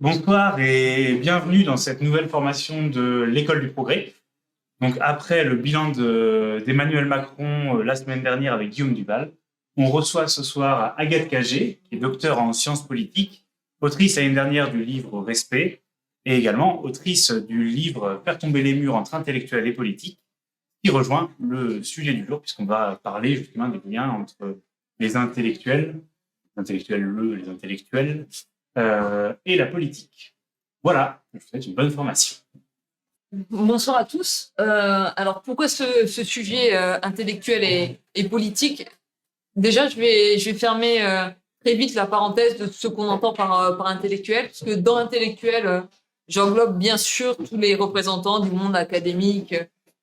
Bonsoir et bienvenue dans cette nouvelle formation de l'École du Progrès. Donc après le bilan d'Emmanuel Macron la semaine dernière avec Guillaume Duval, on reçoit ce soir Agathe Cagé, qui est docteur en sciences politiques, autrice l'année dernière du livre Respect, et également autrice du livre Faire tomber les murs entre intellectuels et politiques, qui rejoint le sujet du jour, puisqu'on va parler justement des liens entre les intellectuels et la politique. Voilà, je vous souhaite une bonne formation. Bonsoir à tous. Alors, pourquoi ce sujet intellectuel et politique? Déjà, je vais fermer très vite la parenthèse de ce qu'on entend par intellectuel, parce que dans intellectuel, j'englobe bien sûr tous les représentants du monde académique,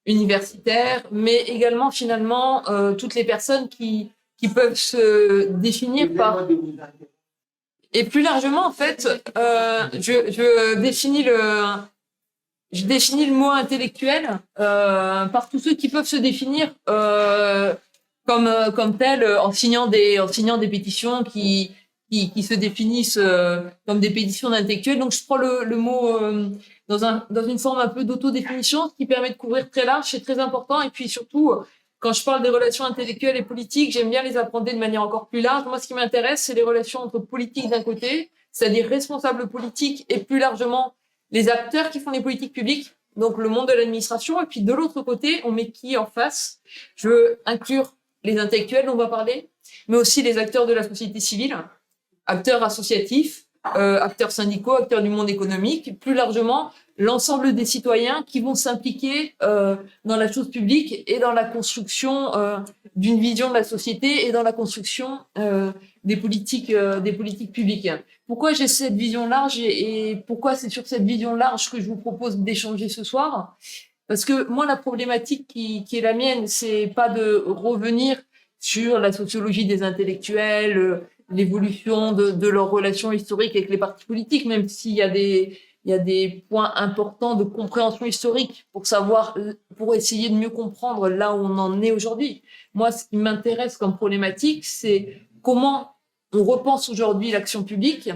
universitaire, mais également finalement toutes les personnes qui peuvent se définir par... Et plus largement, en fait, je définis le mot intellectuel par tous ceux qui peuvent se définir comme tel en signant des pétitions qui se définissent comme des pétitions d'intellectuels. Donc je prends le mot dans une forme un peu d'autodéfinition, ce qui permet de couvrir très large, c'est très important. Et puis surtout, quand je parle des relations intellectuelles et politiques, j'aime bien les appréhender de manière encore plus large. Moi, ce qui m'intéresse, c'est les relations entre politique d'un côté, c'est-à-dire responsables politiques, et plus largement les acteurs qui font les politiques publiques, donc le monde de l'administration. Et puis de l'autre côté, on met qui en face? Je veux inclure les intellectuels dont on va parler, mais aussi les acteurs de la société civile, acteurs associatifs, acteurs syndicaux, acteurs du monde économique, plus largement l'ensemble des citoyens qui vont s'impliquer dans la chose publique et dans la construction d'une vision de la société et dans la construction des politiques publiques. Pourquoi j'ai cette vision large et pourquoi c'est sur cette vision large que je vous propose d'échanger ce soir? Parce que moi, la problématique qui est la mienne, c'est pas de revenir sur la sociologie des intellectuels, l'évolution de leurs relations historiques avec les partis politiques, même s'il y a des points importants de compréhension historique pour essayer de mieux comprendre là où on en est aujourd'hui. Moi, ce qui m'intéresse comme problématique, c'est comment on repense aujourd'hui l'action publique,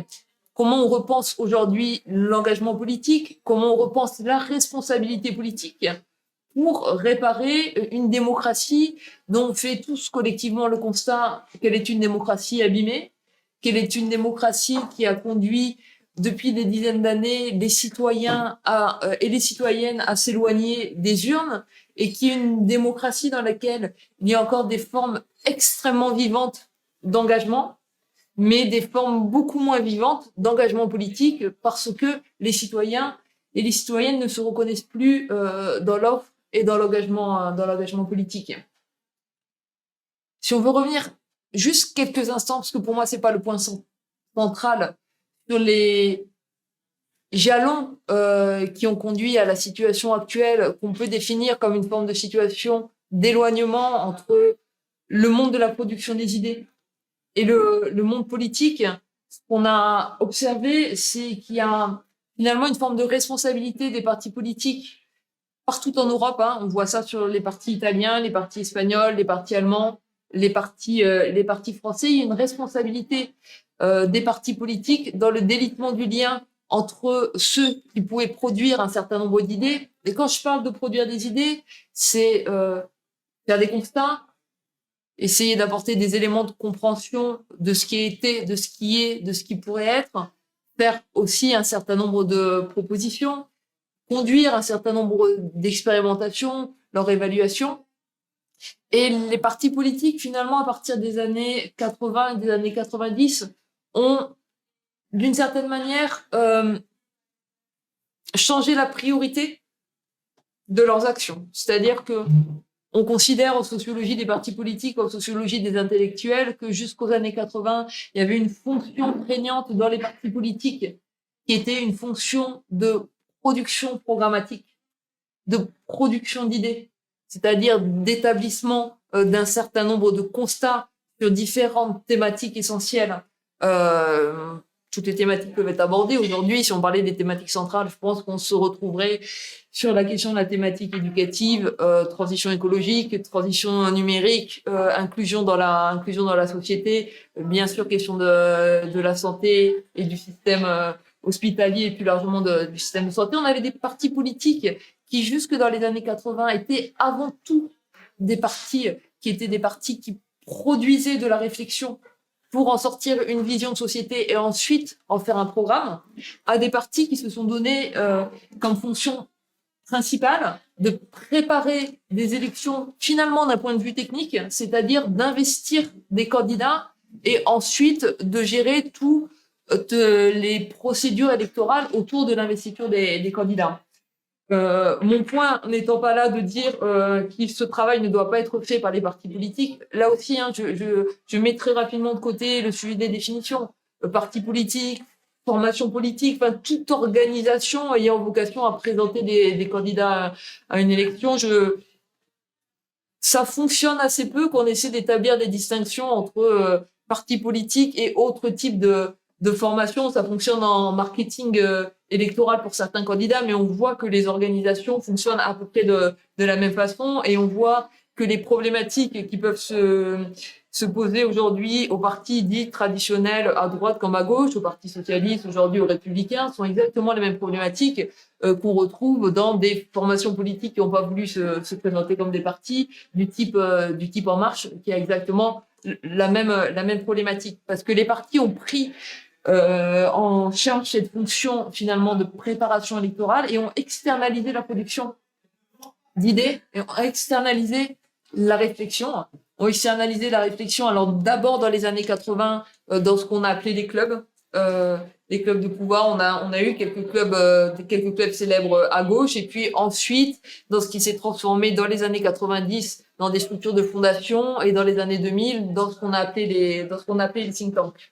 comment on repense aujourd'hui l'engagement politique, comment on repense la responsabilité politique pour réparer une démocratie dont on fait tous collectivement le constat qu'elle est une démocratie abîmée, qu'elle est une démocratie qui a conduit depuis des dizaines d'années les citoyens et les citoyennes à s'éloigner des urnes, et qui est une démocratie dans laquelle il y a encore des formes extrêmement vivantes d'engagement, mais des formes beaucoup moins vivantes d'engagement politique, parce que les citoyens et les citoyennes ne se reconnaissent plus dans l'offre et dans l'engagement politique. Si on veut revenir juste quelques instants, parce que pour moi c'est pas le point central, sur les jalons qui ont conduit à la situation actuelle, qu'on peut définir comme une forme de situation d'éloignement entre le monde de la production des idées et le monde politique. Ce qu'on a observé, c'est qu'il y a finalement une forme de responsabilité des partis politiques partout en Europe. On voit ça sur les partis italiens, les partis espagnols, les partis allemands, les partis français. Il y a une responsabilité des partis politiques dans le délitement du lien entre ceux qui pouvaient produire un certain nombre d'idées. Et quand je parle de produire des idées, c'est faire des constats, essayer d'apporter des éléments de compréhension de ce qui a été, de ce qui est, de ce qui pourrait être, faire aussi un certain nombre de propositions, conduire un certain nombre d'expérimentations, leur évaluation. Et les partis politiques, finalement, à partir des années 80 et des années 90, ont, d'une certaine manière, changé la priorité de leurs actions. C'est-à-dire que on considère en sociologie des partis politiques, en sociologie des intellectuels, que jusqu'aux années 80, il y avait une fonction prégnante dans les partis politiques qui était une fonction de production programmatique, de production d'idées, c'est-à-dire d'établissement d'un certain nombre de constats sur différentes thématiques essentielles. Toutes les thématiques peuvent être abordées. Aujourd'hui, si on parlait des thématiques centrales, je pense qu'on se retrouverait sur la question de la thématique éducative, transition écologique, transition numérique, inclusion dans la société, bien sûr question de la santé et du système hospitalier et plus largement du système de santé. On avait des partis politiques qui, jusque dans les années 80, étaient avant tout des partis qui produisaient de la réflexion pour en sortir une vision de société et ensuite en faire un programme, à des partis qui se sont donnés comme fonction principale de préparer des élections finalement d'un point de vue technique, c'est-à-dire d'investir des candidats et ensuite de gérer toutes les procédures électorales autour de l'investiture des candidats. Mon point n'étant pas là de dire que ce travail ne doit pas être fait par les partis politiques. Là aussi, je mets très rapidement de côté le sujet des définitions. Parti politique, formation politique, enfin toute organisation ayant vocation à présenter des candidats à une élection. Ça fonctionne assez peu qu'on essaie d'établir des distinctions entre partis politiques et autres types de formation. Ça fonctionne en marketing électoral pour certains candidats, mais on voit que les organisations fonctionnent à peu près de la même façon et on voit que les problématiques qui peuvent se poser aujourd'hui aux partis dits traditionnels à droite comme à gauche, au Parti socialiste, aujourd'hui aux Républicains, sont exactement les mêmes problématiques qu'on retrouve dans des formations politiques qui n'ont pas voulu se présenter comme des partis du type En Marche, qui a exactement la même problématique. Parce que les partis ont pris en charge cette fonction finalement de préparation électorale et ont externalisé la production d'idées et ont externalisé la réflexion. Ont externalisé la réflexion, alors d'abord dans les années 80, dans ce qu'on a appelé les clubs de pouvoir. On a eu quelques clubs célèbres à gauche, et puis ensuite dans ce qui s'est transformé dans les années 90 dans des structures de fondation, et dans les années 2000 dans ce qu'on a appelé les think tanks.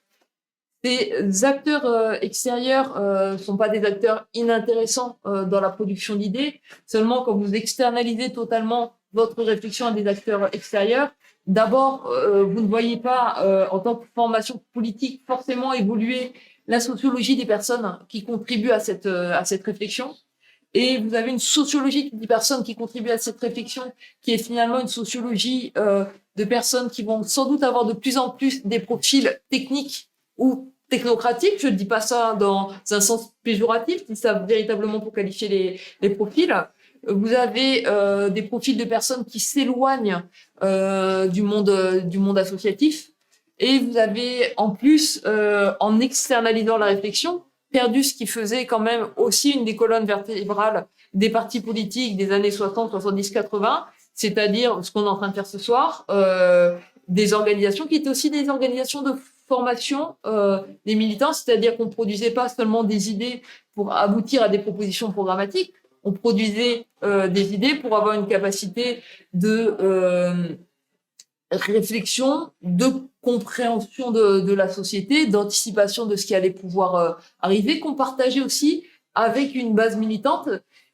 Ces acteurs extérieurs sont pas des acteurs inintéressants dans la production d'idées. Seulement, quand vous externalisez totalement votre réflexion à des acteurs extérieurs, d'abord, vous ne voyez pas, en tant que formation politique, forcément évoluer la sociologie des personnes qui contribuent à cette réflexion. Et vous avez une sociologie des personnes qui contribuent à cette réflexion, qui est finalement une sociologie de personnes qui vont sans doute avoir de plus en plus des profils techniques ou technocratiques. Je ne dis pas ça dans un sens péjoratif, je dis ça véritablement pour qualifier les profils. Vous avez des profils de personnes qui s'éloignent du monde associatif, et vous avez en plus, en externalisant la réflexion, perdu ce qui faisait quand même aussi une des colonnes vertébrales des partis politiques des années 60, 70, 80, c'est-à-dire ce qu'on est en train de faire ce soir, des organisations qui étaient aussi des organisations de formation des militants, c'est-à-dire qu'on produisait pas seulement des idées pour aboutir à des propositions programmatiques, on produisait des idées pour avoir une capacité de réflexion, de compréhension de la société, d'anticipation de ce qui allait pouvoir arriver, qu'on partageait aussi avec une base militante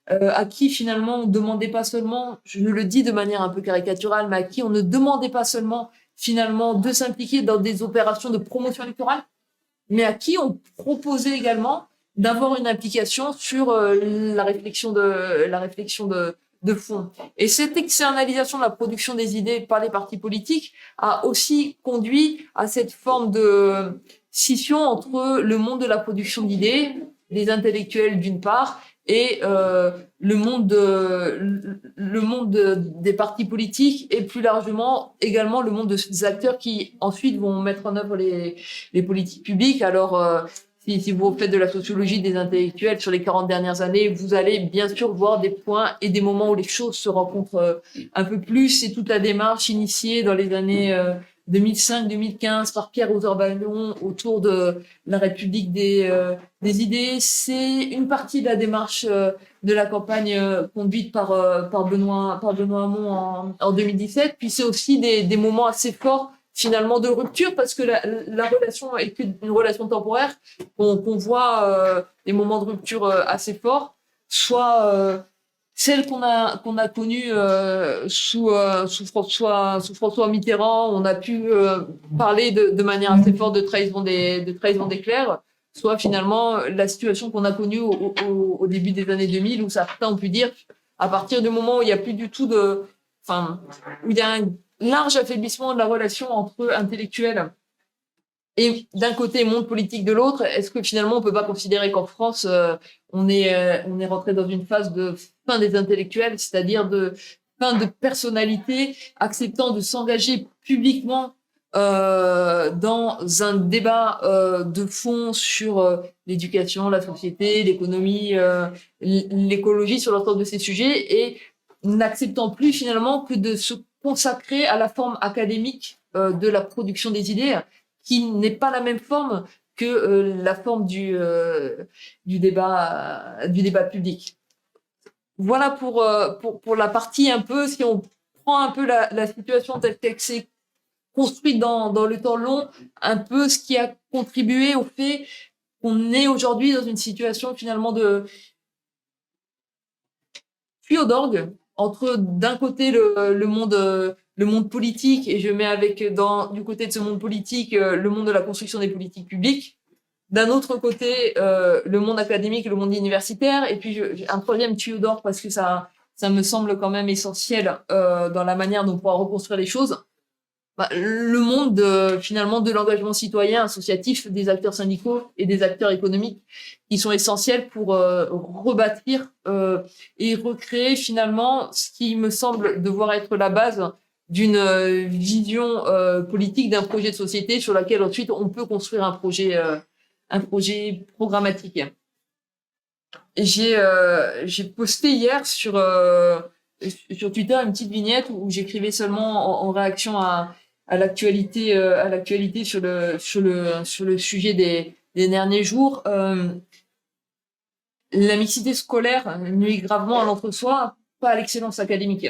à qui finalement on ne demandait pas seulement, je le dis de manière un peu caricaturale, mais à qui on ne demandait pas seulement finalement de s'impliquer dans des opérations de promotion électorale, mais à qui on proposait également d'avoir une implication sur la réflexion de fond. Et cette externalisation de la production des idées par les partis politiques a aussi conduit à cette forme de scission entre le monde de la production d'idées, les intellectuels d'une part, et le monde des partis politiques, et plus largement également le monde des acteurs qui ensuite vont mettre en œuvre les politiques publiques. Alors si vous faites de la sociologie des intellectuels sur les 40 dernières années, vous allez bien sûr voir des points et des moments où les choses se rencontrent un peu plus. C'est toute la démarche initiée dans les années 2005-2015 par Pierre Rosanvallon autour de la République des idées. C'est une partie de la démarche de la campagne conduite par Benoît Hamon en 2017. Puis c'est aussi des moments assez forts finalement de rupture, parce que la relation est qu'une relation temporaire, qu'on voit des moments de rupture assez forts, soit celle qu'on a connue sous François Mitterrand. On a pu parler de manière assez forte de trahison des clercs, soit finalement la situation qu'on a connue au début des années 2000, où certains ont pu dire, à partir du moment où il n'y a plus du tout où il y a un large affaiblissement de la relation entre intellectuels et d'un côté monde politique de l'autre, est-ce que finalement on peut pas considérer qu'en France on est rentré dans une phase de fin des intellectuels, c'est-à-dire de fin de personnalités acceptant de s'engager publiquement dans un débat de fond sur l'éducation, la société, l'économie, l'écologie, sur l'ensemble de ces sujets, et n'acceptant plus finalement que de se consacrer à la forme académique de la production des idées, qui n'est pas la même forme que la forme du débat public. Voilà pour la partie un peu, si on prend un peu la situation telle qu'elle s'est construite dans le temps long, un peu ce qui a contribué au fait qu'on est aujourd'hui dans une situation finalement de tuyau d'orgue entre d'un côté le monde politique, et je mets avec du côté de ce monde politique le monde de la construction des politiques publiques, d'un autre côté le monde académique et le monde universitaire, et puis j'ai un troisième tuyau d'orgue parce que ça me semble quand même essentiel dans la manière dont on pourra reconstruire les choses. Le monde finalement de l'engagement citoyen associatif des acteurs syndicaux et des acteurs économiques, qui sont essentiels pour rebâtir et recréer finalement ce qui me semble devoir être la base d'une vision politique, d'un projet de société sur laquelle ensuite on peut construire un projet programmatique. J'ai posté hier sur Twitter une petite vignette où j'écrivais seulement en réaction à l'actualité sur le sujet des derniers jours. La mixité scolaire nuit gravement à l'entre-soi, pas à l'excellence académique.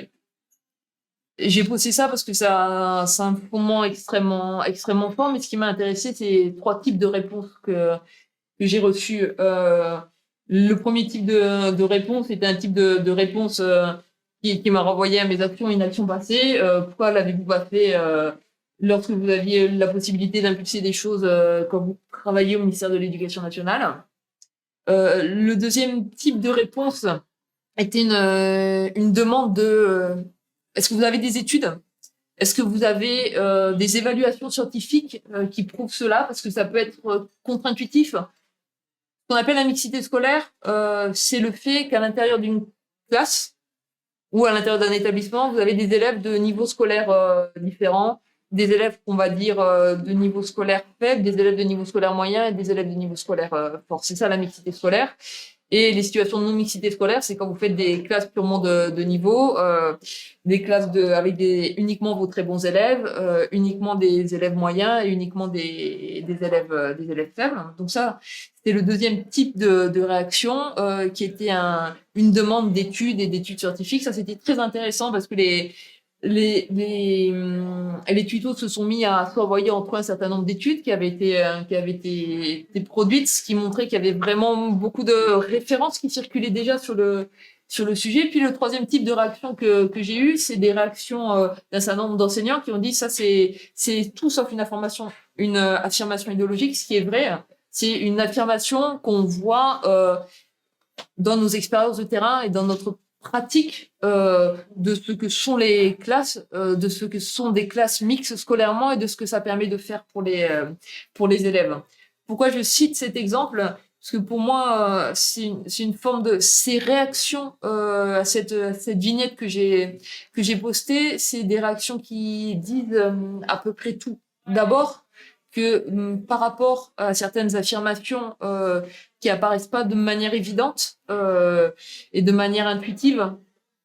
J'ai posté ça parce que c'est un fondement extrêmement fort, mais ce qui m'a intéressé, c'est 3 types de réponses que j'ai reçues. Le premier type de réponse était un type de réponse qui m'a renvoyé à mes actions et inactions passées. Pourquoi l'avez-vous pas fait lorsque vous aviez la possibilité d'impulser des choses quand vous travailliez au ministère de l'Éducation nationale? Le deuxième type de réponse était une demande de est-ce que vous avez des études? Est-ce que vous avez des évaluations scientifiques qui prouvent cela? Parce que ça peut être contre-intuitif. Ce qu'on appelle la mixité scolaire, c'est le fait qu'à l'intérieur d'une classe ou à l'intérieur d'un établissement, vous avez des élèves de niveaux scolaires différents, des élèves qu'on va dire de niveau scolaire faible, des élèves de niveau scolaire moyen et des élèves de niveau scolaire fort. C'est ça la mixité scolaire. Et les situations de non-mixité scolaire, c'est quand vous faites des classes purement de niveau, des classes avec uniquement vos très bons élèves, uniquement des élèves moyens et uniquement des élèves faibles. Donc ça, c'était le deuxième type de réaction qui était une demande d'études et d'études scientifiques. Ça, c'était très intéressant parce que les tutos se sont mis à s'envoyer entre eux un certain nombre d'études qui avaient été produites, ce qui montrait qu'il y avait vraiment beaucoup de références qui circulaient déjà sur le sujet. Puis le troisième type de réaction que j'ai eu, c'est des réactions d'un certain nombre d'enseignants qui ont dit ça c'est tout sauf une affirmation idéologique. Ce qui est vrai, c'est une affirmation qu'on voit dans nos expériences de terrain et dans notre pratique de ce que sont les classes, de ce que sont des classes mixtes scolairement et de ce que ça permet de faire pour les élèves. Pourquoi je cite cet exemple? Parce que pour moi, c'est une forme de ces réactions à cette vignette que j'ai postée, c'est des réactions qui disent à peu près tout. D'abord, que par rapport à certaines affirmations qui apparaissent pas de manière évidente et de manière intuitive,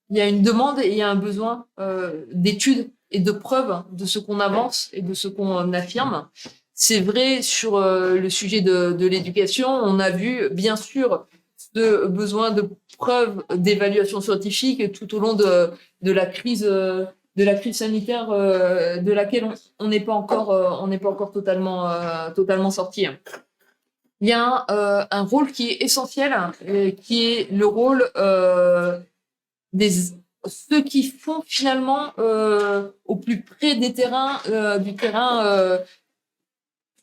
il y a une demande et il y a un besoin d'études et de preuves de ce qu'on avance et de ce qu'on affirme. C'est vrai sur le sujet de l'éducation. On a vu, bien sûr, ce besoin de preuves d'évaluation scientifique tout au long de la crise sanitaire de laquelle on n'est pas encore totalement sorti. Il y a un rôle qui est essentiel, qui est le rôle des ceux qui font finalement au plus près du terrain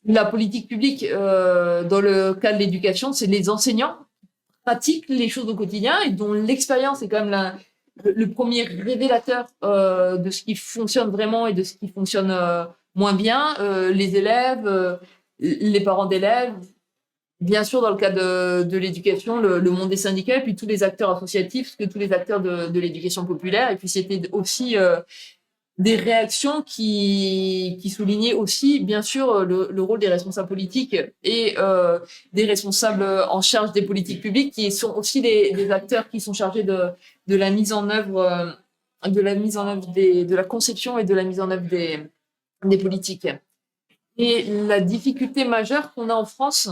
la politique publique dans le cas de l'éducation, c'est les enseignants qui pratiquent les choses au quotidien et dont l'expérience est quand même le premier révélateur de ce qui fonctionne vraiment et de ce qui fonctionne moins bien. Les élèves, les parents d'élèves, bien sûr, dans le cas de l'éducation, le monde des syndicats, et puis tous les acteurs associatifs, que tous les acteurs de l'éducation populaire. Et puis, c'était aussi des réactions qui soulignaient aussi, bien sûr, le rôle des responsables politiques et des responsables en charge des politiques publiques, qui sont aussi des acteurs qui sont chargés de la mise en œuvre, de la conception et de la mise en œuvre des politiques. Et la difficulté majeure qu'on a en France,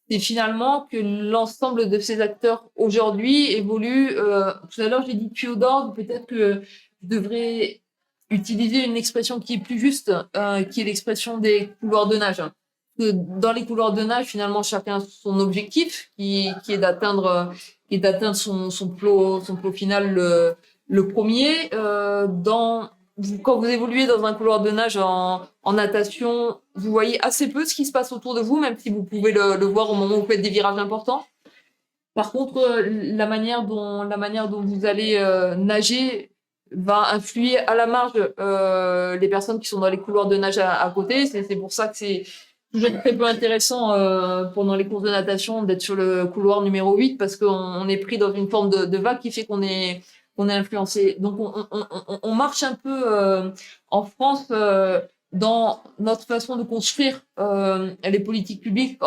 c'est finalement que l'ensemble de ces acteurs aujourd'hui évoluent. Tout à l'heure, j'ai dit tuyau d'orgue. Peut-être que je devrais utiliser une expression qui est plus juste, qui est l'expression des couloirs de nage. Que dans les couloirs de nage, finalement, chacun a son objectif, qui est d'atteindre son plot final le premier. Quand vous évoluez dans un couloir de nage en natation, vous voyez assez peu ce qui se passe autour de vous, même si vous pouvez le voir au moment où vous faites des virages importants. Par contre, la manière dont vous allez nager va influer à la marge les personnes qui sont dans les couloirs de nage à côté. C'est pour ça que c'est toujours très peu intéressant pendant les courses de natation d'être sur le couloir numéro 8, parce qu'on est pris dans une forme de vague qui fait qu'on est influencé. Donc on marche un peu en France dans notre façon de construire les politiques publiques.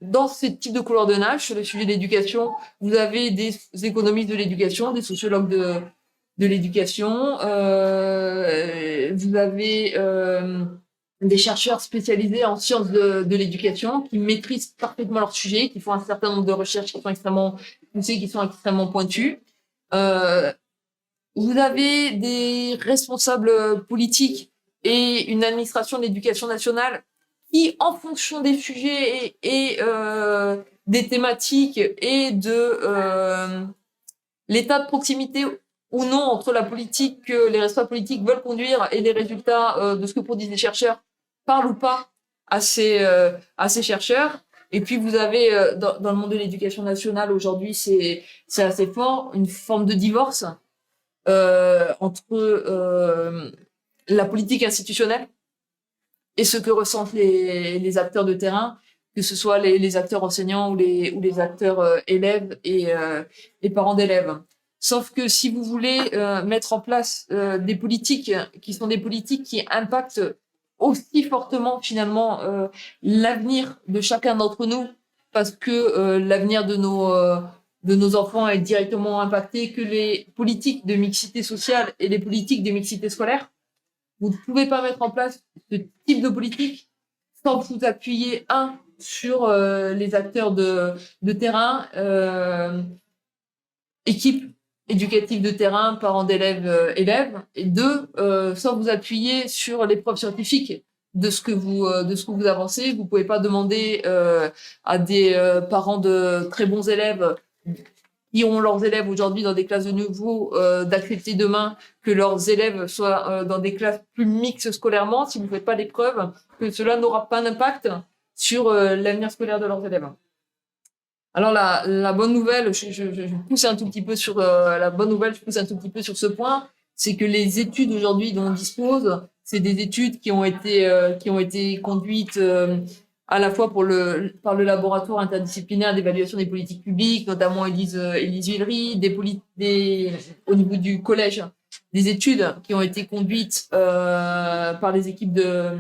Dans ce type de couloir de nage, sur le sujet de l'éducation, vous avez des économistes de l'éducation, des sociologues de l'éducation, vous avez des chercheurs spécialisés en sciences de l'éducation qui maîtrisent parfaitement leur sujet, qui font un certain nombre de recherches qui sont extrêmement poussées, qui sont extrêmement pointues. Vous avez des responsables politiques et une administration de l'éducation nationale qui, en fonction des sujets et des thématiques et de l'état de proximité ou non entre la politique que les responsables politiques veulent conduire et les résultats de ce que produisent les chercheurs, parlent ou pas à ces chercheurs. Et puis vous avez dans le monde de l'éducation nationale aujourd'hui, c'est assez fort, une forme de divorce entre la politique institutionnelle et ce que ressentent les acteurs de terrain, que ce soit les acteurs enseignants ou les acteurs élèves et parents d'élèves. Sauf que si vous voulez mettre en place des politiques qui sont des politiques qui impactent aussi fortement finalement l'avenir de chacun d'entre nous, parce que l'avenir de nos enfants est directement impacté, que les politiques de mixité sociale et les politiques de mixité scolaire, vous ne pouvez pas mettre en place ce type de politique sans vous appuyer, sur les acteurs de terrain, équipe éducative de terrain, parents d'élèves, élèves, et deux, sans vous appuyer sur les preuves scientifiques de ce que vous avancez. Vous pouvez pas demander à des parents de très bons élèves qui ont leurs élèves aujourd'hui dans des classes de niveau d'accepter demain que leurs élèves soient dans des classes plus mixtes scolairement, si vous ne faites pas les preuves que cela n'aura pas d'impact sur l'avenir scolaire de leurs élèves. Alors la bonne nouvelle, je pousse un tout petit peu sur ce point, c'est que les études aujourd'hui dont on dispose, c'est des études qui ont été conduites à la fois par le laboratoire interdisciplinaire d'évaluation des politiques publiques, notamment Élise Villery, au niveau du collège, des études qui ont été conduites par les équipes de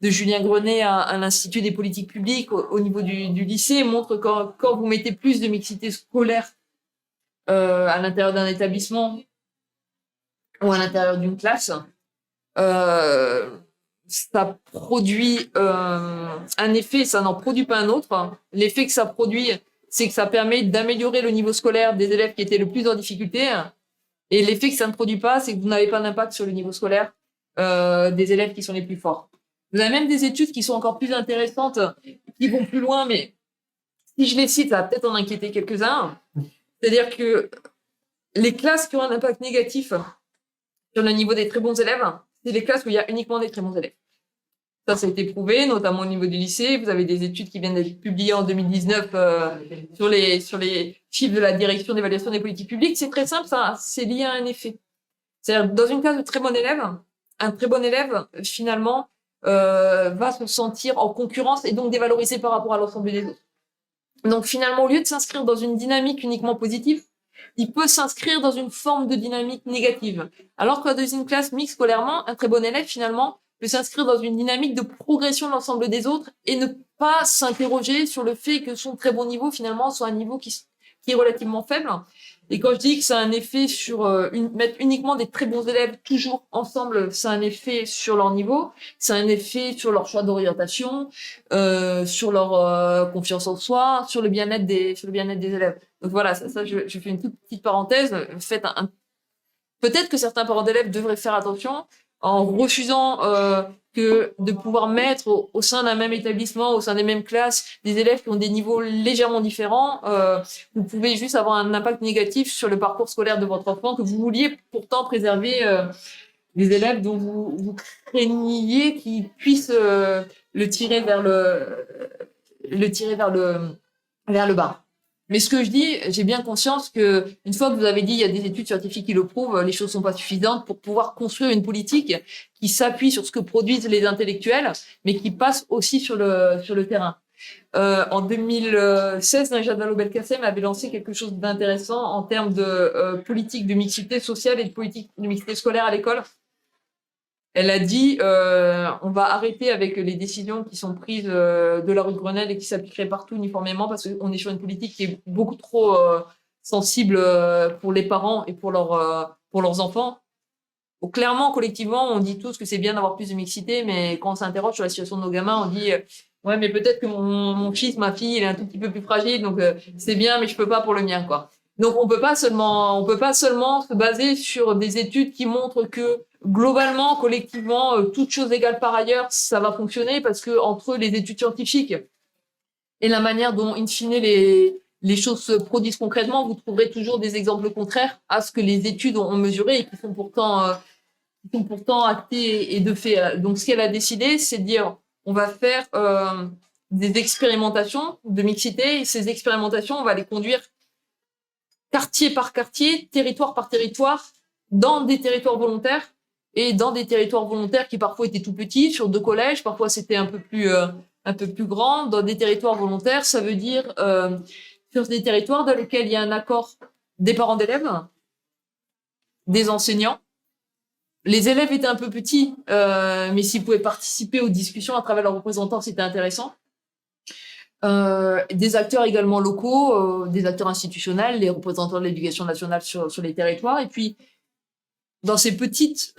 Julien Grenet à l'Institut des politiques publiques au niveau du lycée, montrent que quand vous mettez plus de mixité scolaire à l'intérieur d'un établissement ou à l'intérieur d'une classe, ça produit un effet, ça n'en produit pas un autre. L'effet que ça produit, c'est que ça permet d'améliorer le niveau scolaire des élèves qui étaient le plus en difficulté. Et l'effet que ça ne produit pas, c'est que vous n'avez pas d'impact sur le niveau scolaire des élèves qui sont les plus forts. Vous avez même des études qui sont encore plus intéressantes, qui vont plus loin, mais si je les cite, ça va peut-être en inquiéter quelques-uns. C'est-à-dire que les classes qui ont un impact négatif sur le niveau des très bons élèves, c'est les classes où il y a uniquement des très bons élèves. Ça a été prouvé, notamment au niveau du lycée. Vous avez des études qui viennent d'être publiées en 2019 sur les chiffres de la direction d'évaluation des politiques publiques. C'est très simple, ça, c'est lié à un effet. C'est-à-dire, dans une classe de très bons élèves, un très bon élève, finalement, va se sentir en concurrence et donc dévalorisé par rapport à l'ensemble des autres. Donc finalement, au lieu de s'inscrire dans une dynamique uniquement positive, il peut s'inscrire dans une forme de dynamique négative. Alors que dans une classe mixte scolairement, un très bon élève finalement peut s'inscrire dans une dynamique de progression de l'ensemble des autres et ne pas s'interroger sur le fait que son très bon niveau finalement soit un niveau qui est relativement faible. Et quand je dis que ça a un effet sur mettre uniquement des très bons élèves toujours ensemble, ça a un effet sur leur niveau, ça a un effet sur leur choix d'orientation, sur leur confiance en soi, sur le bien-être des élèves. Donc voilà, ça je fais une toute petite parenthèse. Faites peut-être que certains parents d'élèves devraient faire attention en refusant que de pouvoir mettre au sein d'un même établissement, au sein des mêmes classes, des élèves qui ont des niveaux légèrement différents. Vous pouvez juste avoir un impact négatif sur le parcours scolaire de votre enfant que vous vouliez pourtant préserver les élèves dont vous craigniez qu'ils puissent le tirer vers le bas. Mais ce que je dis, j'ai bien conscience que une fois que vous avez dit il y a des études scientifiques qui le prouvent, les choses sont pas suffisantes pour pouvoir construire une politique qui s'appuie sur ce que produisent les intellectuels, mais qui passe aussi sur le terrain. En 2016, Najat Vallaud-Belkacem avait lancé quelque chose d'intéressant en termes de politique de mixité sociale et de politique de mixité scolaire à l'école. Elle a dit on va arrêter avec les décisions qui sont prises de la rue de Grenelle et qui s'appliqueraient partout uniformément parce qu'on est sur une politique qui est beaucoup trop sensible pour les parents et pour leurs enfants. Donc, clairement, collectivement, on dit tous que c'est bien d'avoir plus de mixité, mais quand on s'interroge sur la situation de nos gamins, on dit ouais, mais peut-être que mon fils, ma fille, il est un tout petit peu plus fragile, donc c'est bien, mais je peux pas pour le mien, quoi. Donc on peut pas seulement se baser sur des études qui montrent que globalement, collectivement, toutes choses égales par ailleurs, ça va fonctionner parce que entre les études scientifiques et la manière dont, in fine, les choses se produisent concrètement, vous trouverez toujours des exemples contraires à ce que les études ont mesuré et qui sont pourtant actés et de fait. Donc ce qu'elle a décidé, c'est de dire on va faire des expérimentations de mixité et ces expérimentations, on va les conduire quartier par quartier, territoire par territoire, dans des territoires volontaires et dans des territoires volontaires qui parfois étaient tout petits, sur 2 collèges, parfois c'était un peu plus grand. Dans des territoires volontaires, ça veut dire sur des territoires dans lesquels il y a un accord des parents d'élèves, des enseignants. Les élèves étaient un peu petits, mais s'ils pouvaient participer aux discussions à travers leurs représentants, c'était intéressant. Des acteurs également locaux, des acteurs institutionnels, les représentants de l'éducation nationale sur les territoires. Et puis, dans ces petits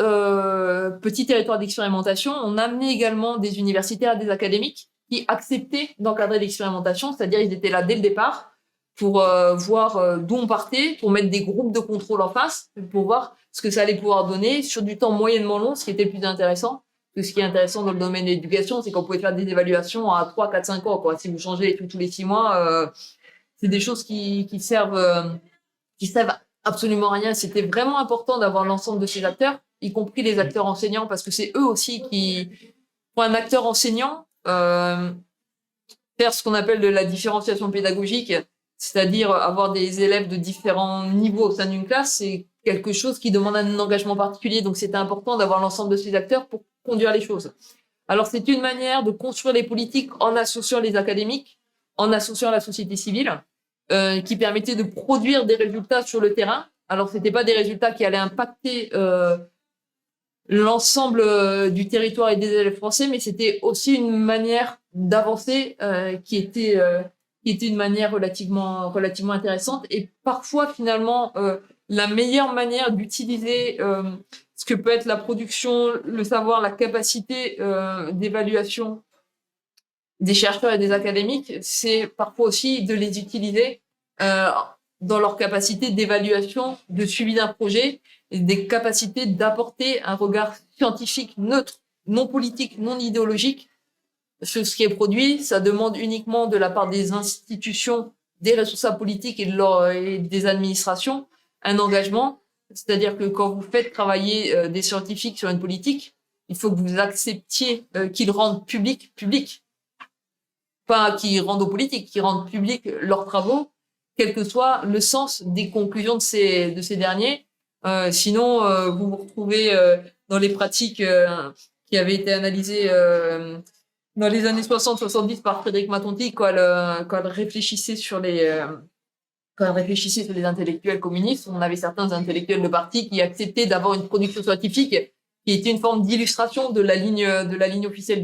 territoires d'expérimentation, on amenait également des universitaires et des académiques qui acceptaient d'encadrer l'expérimentation, c'est-à-dire ils étaient là dès le départ pour voir d'où on partait, pour mettre des groupes de contrôle en face, pour voir ce que ça allait pouvoir donner sur du temps moyennement long, ce qui était le plus intéressant. Ce qui est intéressant dans le domaine de l'éducation, c'est qu'on pouvait faire des évaluations à 3, 4, 5 ans, quoi. Si vous changez les trucs tous les 6 mois, c'est des choses qui servent absolument à rien. C'était vraiment important d'avoir l'ensemble de ces acteurs, y compris les acteurs enseignants, parce que c'est eux aussi qui, pour un acteur enseignant, faire ce qu'on appelle de la différenciation pédagogique, c'est-à-dire avoir des élèves de différents niveaux au sein d'une classe, c'est quelque chose qui demande un engagement particulier. Donc, c'était important d'avoir l'ensemble de ces acteurs pour conduire les choses. Alors, c'est une manière de construire les politiques en associant les académiques, en associant la société civile, qui permettait de produire des résultats sur le terrain. Alors, c'était pas des résultats qui allaient impacter l'ensemble du territoire et des élèves français, mais c'était aussi une manière d'avancer qui était une manière relativement intéressante et parfois finalement la meilleure manière d'utiliser ce que peut être la production, le savoir, la capacité d'évaluation des chercheurs et des académiques, c'est parfois aussi de les utiliser dans leur capacité d'évaluation, de suivi d'un projet, et des capacités d'apporter un regard scientifique neutre, non politique, non idéologique sur ce qui est produit. Ça demande uniquement de la part des institutions, des responsables politiques et des administrations un engagement. C'est-à-dire que quand vous faites travailler des scientifiques sur une politique, il faut que vous acceptiez qu'ils rendent public. Pas qu'ils rendent aux politiques, qu'ils rendent public leurs travaux, quel que soit le sens des conclusions de ces derniers. Sinon, vous vous retrouvez dans les pratiques qui qui avait été analysée dans les années 60-70 par Frédéric Matonti quand elle réfléchissait sur les intellectuels communistes. On avait certains intellectuels de parti qui acceptaient d'avoir une production scientifique qui était une forme d'illustration de la ligne officielle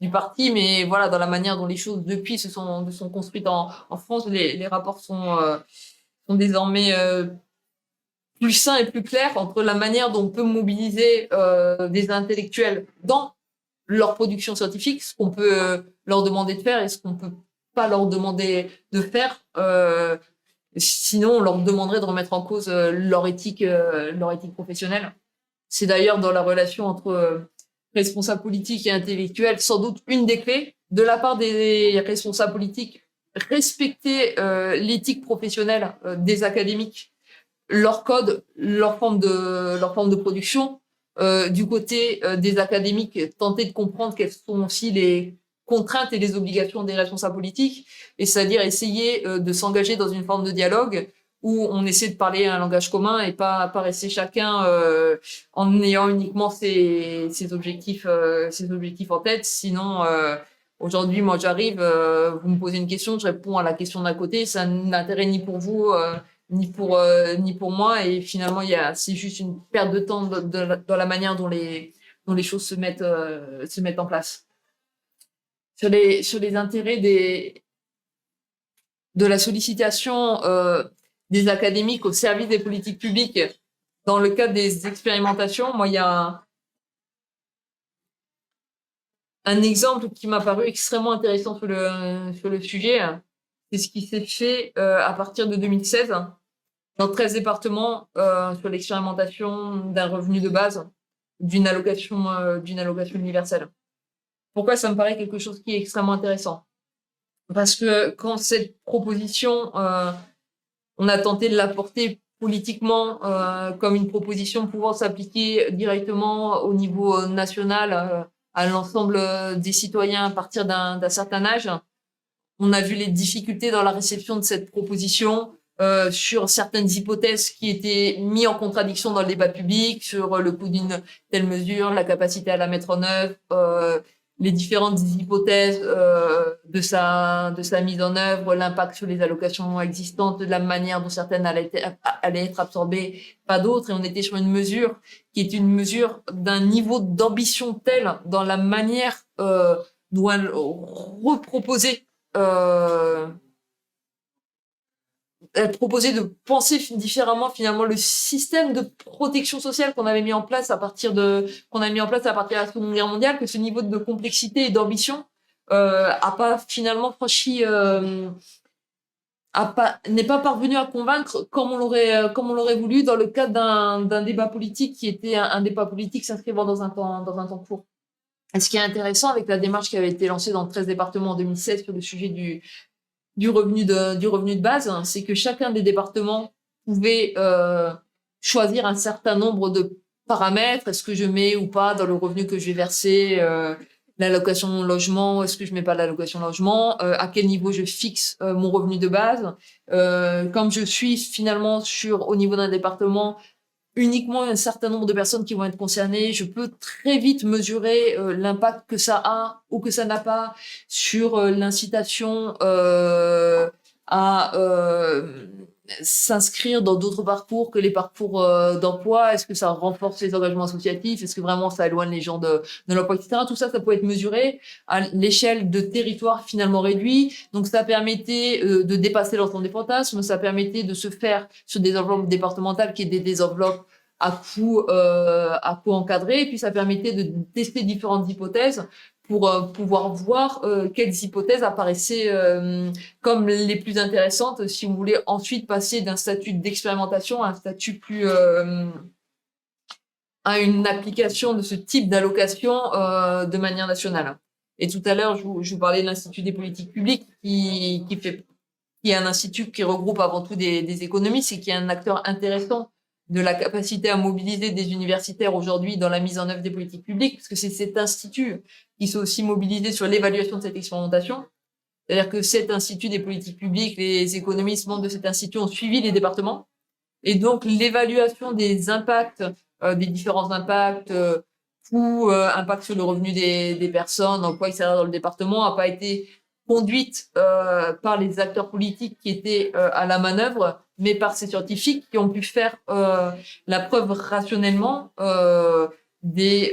du parti, mais voilà, dans la manière dont les choses depuis se sont construites en France, les rapports sont désormais plus sains et plus clairs entre la manière dont on peut mobiliser des intellectuels dans leur production scientifique, ce qu'on peut leur demander de faire et ce qu'on peut pas leur demander de faire. Sinon, on leur demanderait de remettre en cause leur éthique professionnelle. C'est d'ailleurs dans la relation entre responsables politiques et intellectuels sans doute une des clés de la part des responsables politiques, respecter l'éthique professionnelle des académiques, leur code, leur forme de production. Du côté des académiques, tenter de comprendre quelles sont aussi les contraintes et les obligations des responsables politiques, et c'est-à-dire essayer de s'engager dans une forme de dialogue où on essaie de parler un langage commun et pas rester chacun en ayant uniquement ses objectifs en tête. Sinon, aujourd'hui, moi j'arrive, vous me posez une question, je réponds à la question d'à côté, ça n'a d'intérêt ni pour vous ni pour moi, et finalement c'est juste une perte de temps dans la manière dont les choses se mettent en place. Sur les intérêts de la sollicitation des académiques au service des politiques publiques dans le cadre des expérimentations, moi il y a un exemple qui m'a paru extrêmement intéressant sur le sujet. C'est ce qui s'est fait à partir de 2016 dans 13 départements sur l'expérimentation d'un revenu de base, d'une allocation universelle. Pourquoi ça me paraît quelque chose qui est extrêmement intéressant? Parce que quand cette proposition, on a tenté de la porter politiquement comme une proposition pouvant s'appliquer directement au niveau national à l'ensemble des citoyens à partir d'un certain âge, on a vu les difficultés dans la réception de cette proposition sur certaines hypothèses qui étaient mises en contradiction dans le débat public, sur le coût d'une telle mesure, la capacité à la mettre en œuvre, les différentes hypothèses de sa mise en œuvre, l'impact sur les allocations existantes, la manière dont certaines allaient être absorbées, pas d'autres. Et on était sur une mesure qui est une mesure d'un niveau d'ambition tel dans la manière dont elle reproposait proposer de penser différemment finalement le système de protection sociale qu'on avait mis en place à partir de la Seconde Guerre mondiale, que ce niveau de complexité et d'ambition a pas finalement franchi n'est pas parvenu à convaincre comme on l'aurait voulu dans le cadre d'un débat politique qui était un débat politique s'inscrivant dans un temps court. Et ce qui est intéressant avec la démarche qui avait été lancée dans 13 départements en 2016 sur le sujet du revenu de base, c'est que chacun des départements pouvait choisir un certain nombre de paramètres. Est-ce que je mets ou pas dans le revenu que je vais verser l'allocation logement, est-ce que je mets pas l'allocation logement, à quel niveau je fixe mon revenu de base. Comme je suis finalement au niveau d'un département uniquement un certain nombre de personnes qui vont être concernées, je peux très vite mesurer l'impact que ça a ou que ça n'a pas sur l'incitation à s'inscrire dans d'autres parcours que les parcours d'emploi. Est-ce que ça renforce les engagements associatifs? Est-ce que vraiment ça éloigne les gens de l'emploi, etc. Tout ça, ça peut être mesuré à l'échelle de territoires finalement réduits. Donc ça permettait de dépasser l'ensemble des fantasmes, ça permettait de se faire sur des enveloppes départementales qui étaient des enveloppes à coût encadré, et puis ça permettait de tester différentes hypothèses pour pouvoir voir quelles hypothèses apparaissaient comme les plus intéressantes si vous voulez ensuite passer d'un statut d'expérimentation à un statut plus à une application de ce type d'allocation de manière nationale. Et tout à l'heure, je vous parlais de l'Institut des politiques publiques qui est un institut qui regroupe avant tout des économistes et qui est un acteur intéressant de la capacité à mobiliser des universitaires aujourd'hui dans la mise en œuvre des politiques publiques, parce que c'est cet institut qui s'est aussi mobilisé sur l'évaluation de cette expérimentation. C'est-à-dire que cet institut des politiques publiques, les économistes membres de cet institut ont suivi les départements. Et donc, l'évaluation des impacts, des différents impacts coût, impact sur le revenu des personnes, emploi, etc. dans le département, n'a pas été conduite par les acteurs politiques qui étaient à la manœuvre, mais par ces scientifiques qui ont pu faire la preuve rationnellement des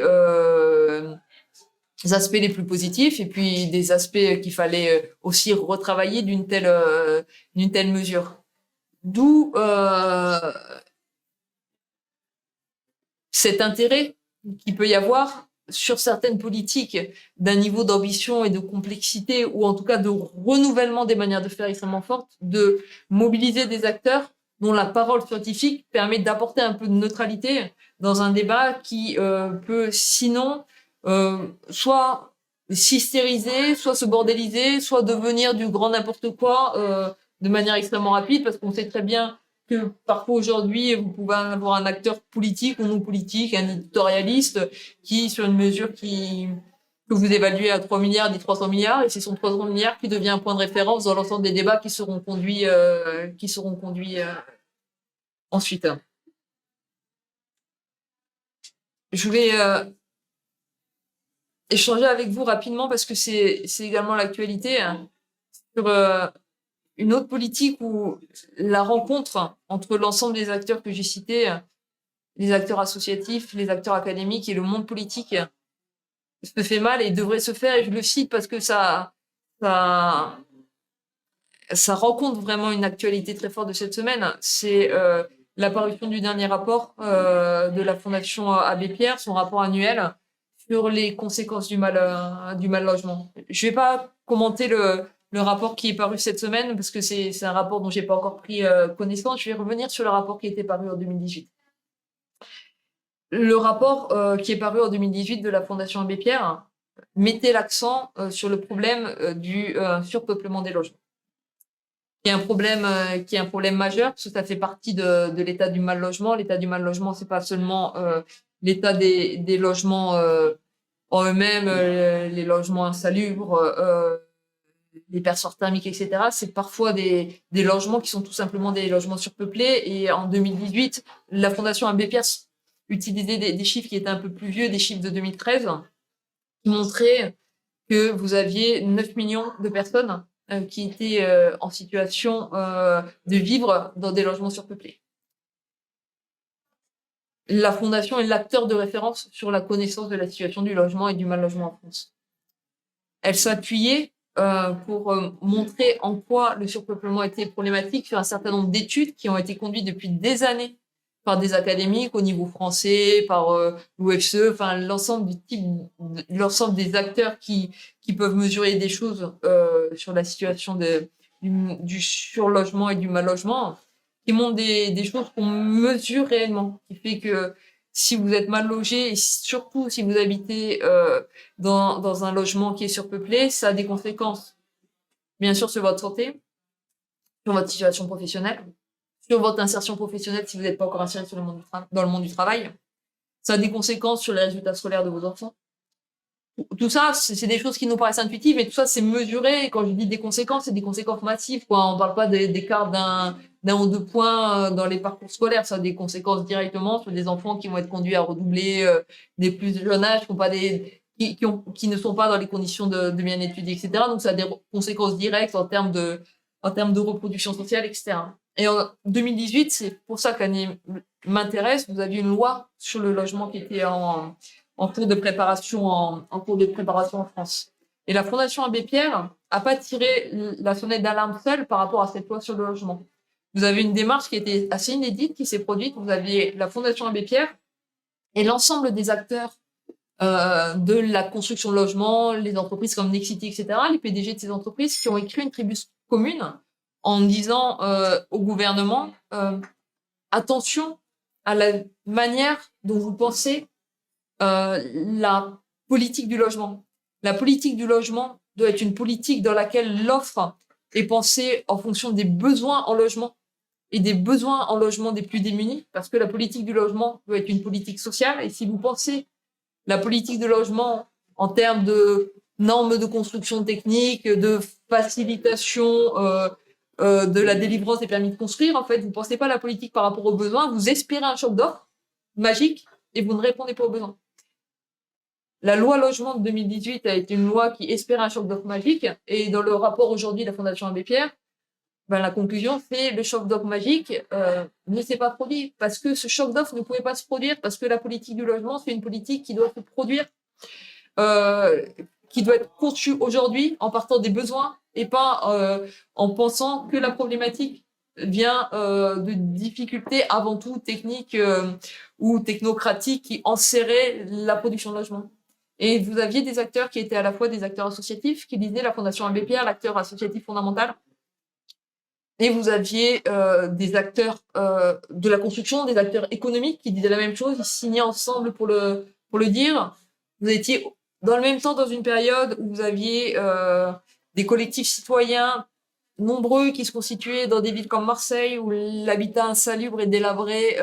aspects les plus positifs et puis des aspects qu'il fallait aussi retravailler d'une telle mesure. D'où cet intérêt qu'il peut y avoir sur certaines politiques d'un niveau d'ambition et de complexité, ou en tout cas de renouvellement des manières de faire extrêmement fortes, de mobiliser des acteurs dont la parole scientifique permet d'apporter un peu de neutralité dans un débat qui peut sinon soit s'hystériser, soit se bordéliser, soit devenir du grand n'importe quoi de manière extrêmement rapide, parce qu'on sait très bien que parfois aujourd'hui, vous pouvez avoir un acteur politique ou non politique, un éditorialiste, qui, sur une mesure que vous évaluez à 3 milliards, dit 300 milliards, et c'est son 300 milliards qui devient un point de référence dans l'ensemble des débats qui seront conduits ensuite. Je voulais échanger avec vous rapidement parce que c'est également l'actualité sur une autre politique où la rencontre entre l'ensemble des acteurs que j'ai cités, les acteurs associatifs, les acteurs académiques et le monde politique, se fait mal et devrait se faire. Et je le cite parce que ça rencontre vraiment une actualité très forte de cette semaine. C'est l'apparition du dernier rapport de la Fondation Abbé Pierre, son rapport annuel sur les conséquences du mal logement. Je vais pas commenter le rapport qui est paru cette semaine parce que c'est un rapport dont j'ai pas encore pris connaissance. Je vais revenir sur le rapport qui était paru en 2018. Le rapport qui est paru en 2018 de la Fondation Abbé Pierre mettait l'accent sur le problème du surpeuplement des logements, qui est un problème majeur parce que ça fait partie de l'état du mal logement. L'état du mal logement, c'est pas seulement l'état des logements en eux-mêmes, les logements insalubres, les perceurs thermiques, etc. C'est parfois des logements qui sont tout simplement des logements surpeuplés. Et en 2018, la Fondation Abbé Pierre utilisait des chiffres qui étaient un peu plus vieux, des chiffres de 2013, qui montraient que vous aviez 9 millions de personnes qui étaient en situation de vivre dans des logements surpeuplés. La Fondation est l'acteur de référence sur la connaissance de la situation du logement et du mal logement en France. Elle s'appuyait pour montrer en quoi le surpeuplement était problématique sur un certain nombre d'études qui ont été conduites depuis des années par des académiques au niveau français, par l'OFCE, enfin l'ensemble des acteurs qui peuvent mesurer des choses sur la situation du surlogement et du mal logement, qui montrent des choses qu'on mesure réellement, qui fait que si vous êtes mal logé et surtout si vous habitez dans un logement qui est surpeuplé, ça a des conséquences, bien sûr, sur votre santé, sur votre situation professionnelle, sur votre insertion professionnelle si vous n'êtes pas encore inséré dans le monde du travail. Ça a des conséquences sur les résultats scolaires de vos enfants. Tout ça, c'est des choses qui nous paraissent intuitives, mais tout ça, c'est mesuré. Et quand je dis des conséquences, c'est des conséquences massives, quoi. On parle pas d'écart d'un ou deux points dans les parcours scolaires. Ça a des conséquences directement sur des enfants qui vont être conduits à redoubler des plus jeunes âges, qui ne sont pas dans les conditions de bien étudier, etc. Donc, ça a des conséquences directes en termes de reproduction sociale, etc. Et en 2018, c'est pour ça que l'année m'intéresse. Vous aviez une loi sur le logement qui était en cours de préparation en France. Et la Fondation Abbé Pierre a pas tiré la sonnette d'alarme seule par rapport à cette loi sur le logement. Vous avez une démarche qui était assez inédite qui s'est produite. Vous aviez la Fondation Abbé Pierre et l'ensemble des acteurs de la construction de logements, les entreprises comme Nexity, etc., les PDG de ces entreprises qui ont écrit une tribune commune en disant au gouvernement attention à la manière dont vous pensez la politique du logement. La politique du logement doit être une politique dans laquelle l'offre est pensée en fonction des besoins en logement et des besoins en logement des plus démunis, parce que la politique du logement doit être une politique sociale. Et si vous pensez la politique de logement en termes de normes de construction technique, de facilitation de la délivrance des permis de construire, en fait, vous ne pensez pas la politique par rapport aux besoins, vous espérez un choc d'offre magique et vous ne répondez pas aux besoins. La loi logement de 2018 a été une loi qui espérait un choc d'offre magique. Et dans le rapport aujourd'hui de la Fondation Abbé Pierre, ben, la conclusion, c'est le choc d'offre magique ne s'est pas produit parce que ce choc d'offre ne pouvait pas se produire parce que la politique du logement, c'est une politique qui doit se produire, qui doit être conçue aujourd'hui en partant des besoins et pas en pensant que la problématique vient de difficultés avant tout techniques ou technocratiques qui enserraient la production de logement. Et vous aviez des acteurs qui étaient à la fois des acteurs associatifs, qui disaient la Fondation Abbé Pierre, l'acteur associatif fondamental, et vous aviez des acteurs de la construction, des acteurs économiques qui disaient la même chose, ils signaient ensemble pour le dire. Vous étiez dans le même temps dans une période où vous aviez des collectifs citoyens nombreux qui se constituaient dans des villes comme Marseille où l'habitat insalubre et délabré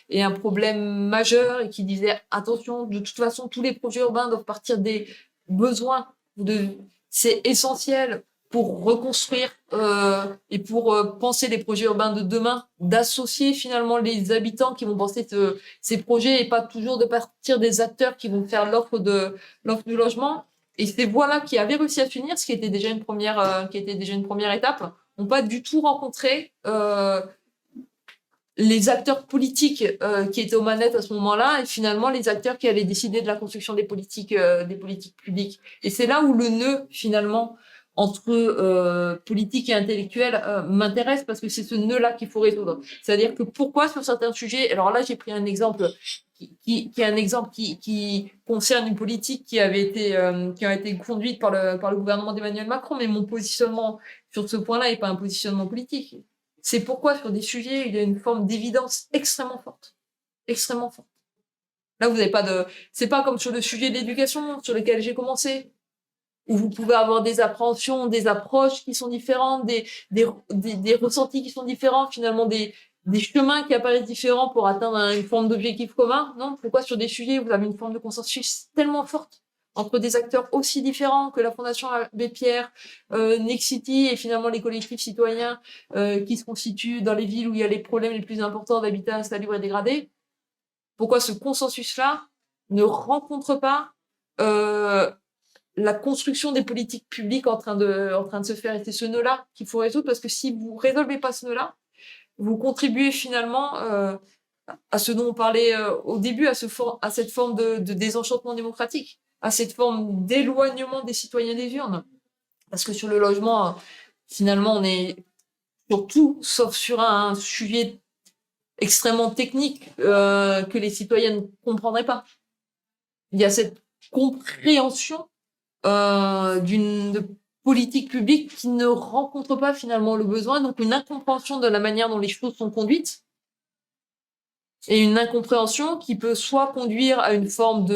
est un problème majeur et qui disaient attention, de toute façon tous les projets urbains doivent partir des besoins, c'est essentiel pour reconstruire et pour penser les projets urbains de demain, d'associer finalement les habitants qui vont penser ces projets et pas toujours de partir des acteurs qui vont faire l'offre du logement. Et ces voies-là qui avaient réussi à s'unir, ce qui était déjà une première étape, n'ont pas du tout rencontré les acteurs politiques qui étaient aux manettes à ce moment-là et finalement les acteurs qui allaient décider de la construction des politiques publiques. Et c'est là où le nœud finalement entre politique et intellectuel m'intéresse parce que c'est ce nœud-là qu'il faut résoudre. C'est-à-dire que pourquoi sur certains sujets, alors là j'ai pris un exemple qui concerne une politique qui a été conduite par le gouvernement d'Emmanuel Macron, mais mon positionnement sur ce point-là n'est pas un positionnement politique. C'est pourquoi sur des sujets il y a une forme d'évidence extrêmement forte. Là vous n'avez pas c'est pas comme sur le sujet de l'éducation sur lequel j'ai commencé, où vous pouvez avoir des appréhensions, des approches qui sont différentes, des ressentis qui sont différents, finalement des chemins qui apparaissent différents pour atteindre une forme d'objectif commun. Non, pourquoi sur des sujets vous avez une forme de consensus tellement forte entre des acteurs aussi différents que la Fondation Abbé Pierre, Nexity et finalement les collectifs citoyens qui se constituent dans les villes où il y a les problèmes les plus importants d'habitat insalubre et dégradé. Pourquoi ce consensus-là ne rencontre pas la construction des politiques publiques en train de se faire. Et c'est ce nœud-là qu'il faut résoudre parce que si vous résolvez pas ce nœud-là, vous contribuez finalement à ce dont on parlait au début, à cette forme de désenchantement démocratique, à cette forme d'éloignement des citoyens des urnes. Parce que sur le logement, finalement, on est sur tout, sauf sur un sujet extrêmement technique que les citoyens ne comprendraient pas. Il y a cette compréhension d'une politique publique qui ne rencontre pas finalement le besoin, donc une incompréhension de la manière dont les choses sont conduites et une incompréhension qui peut soit conduire à une forme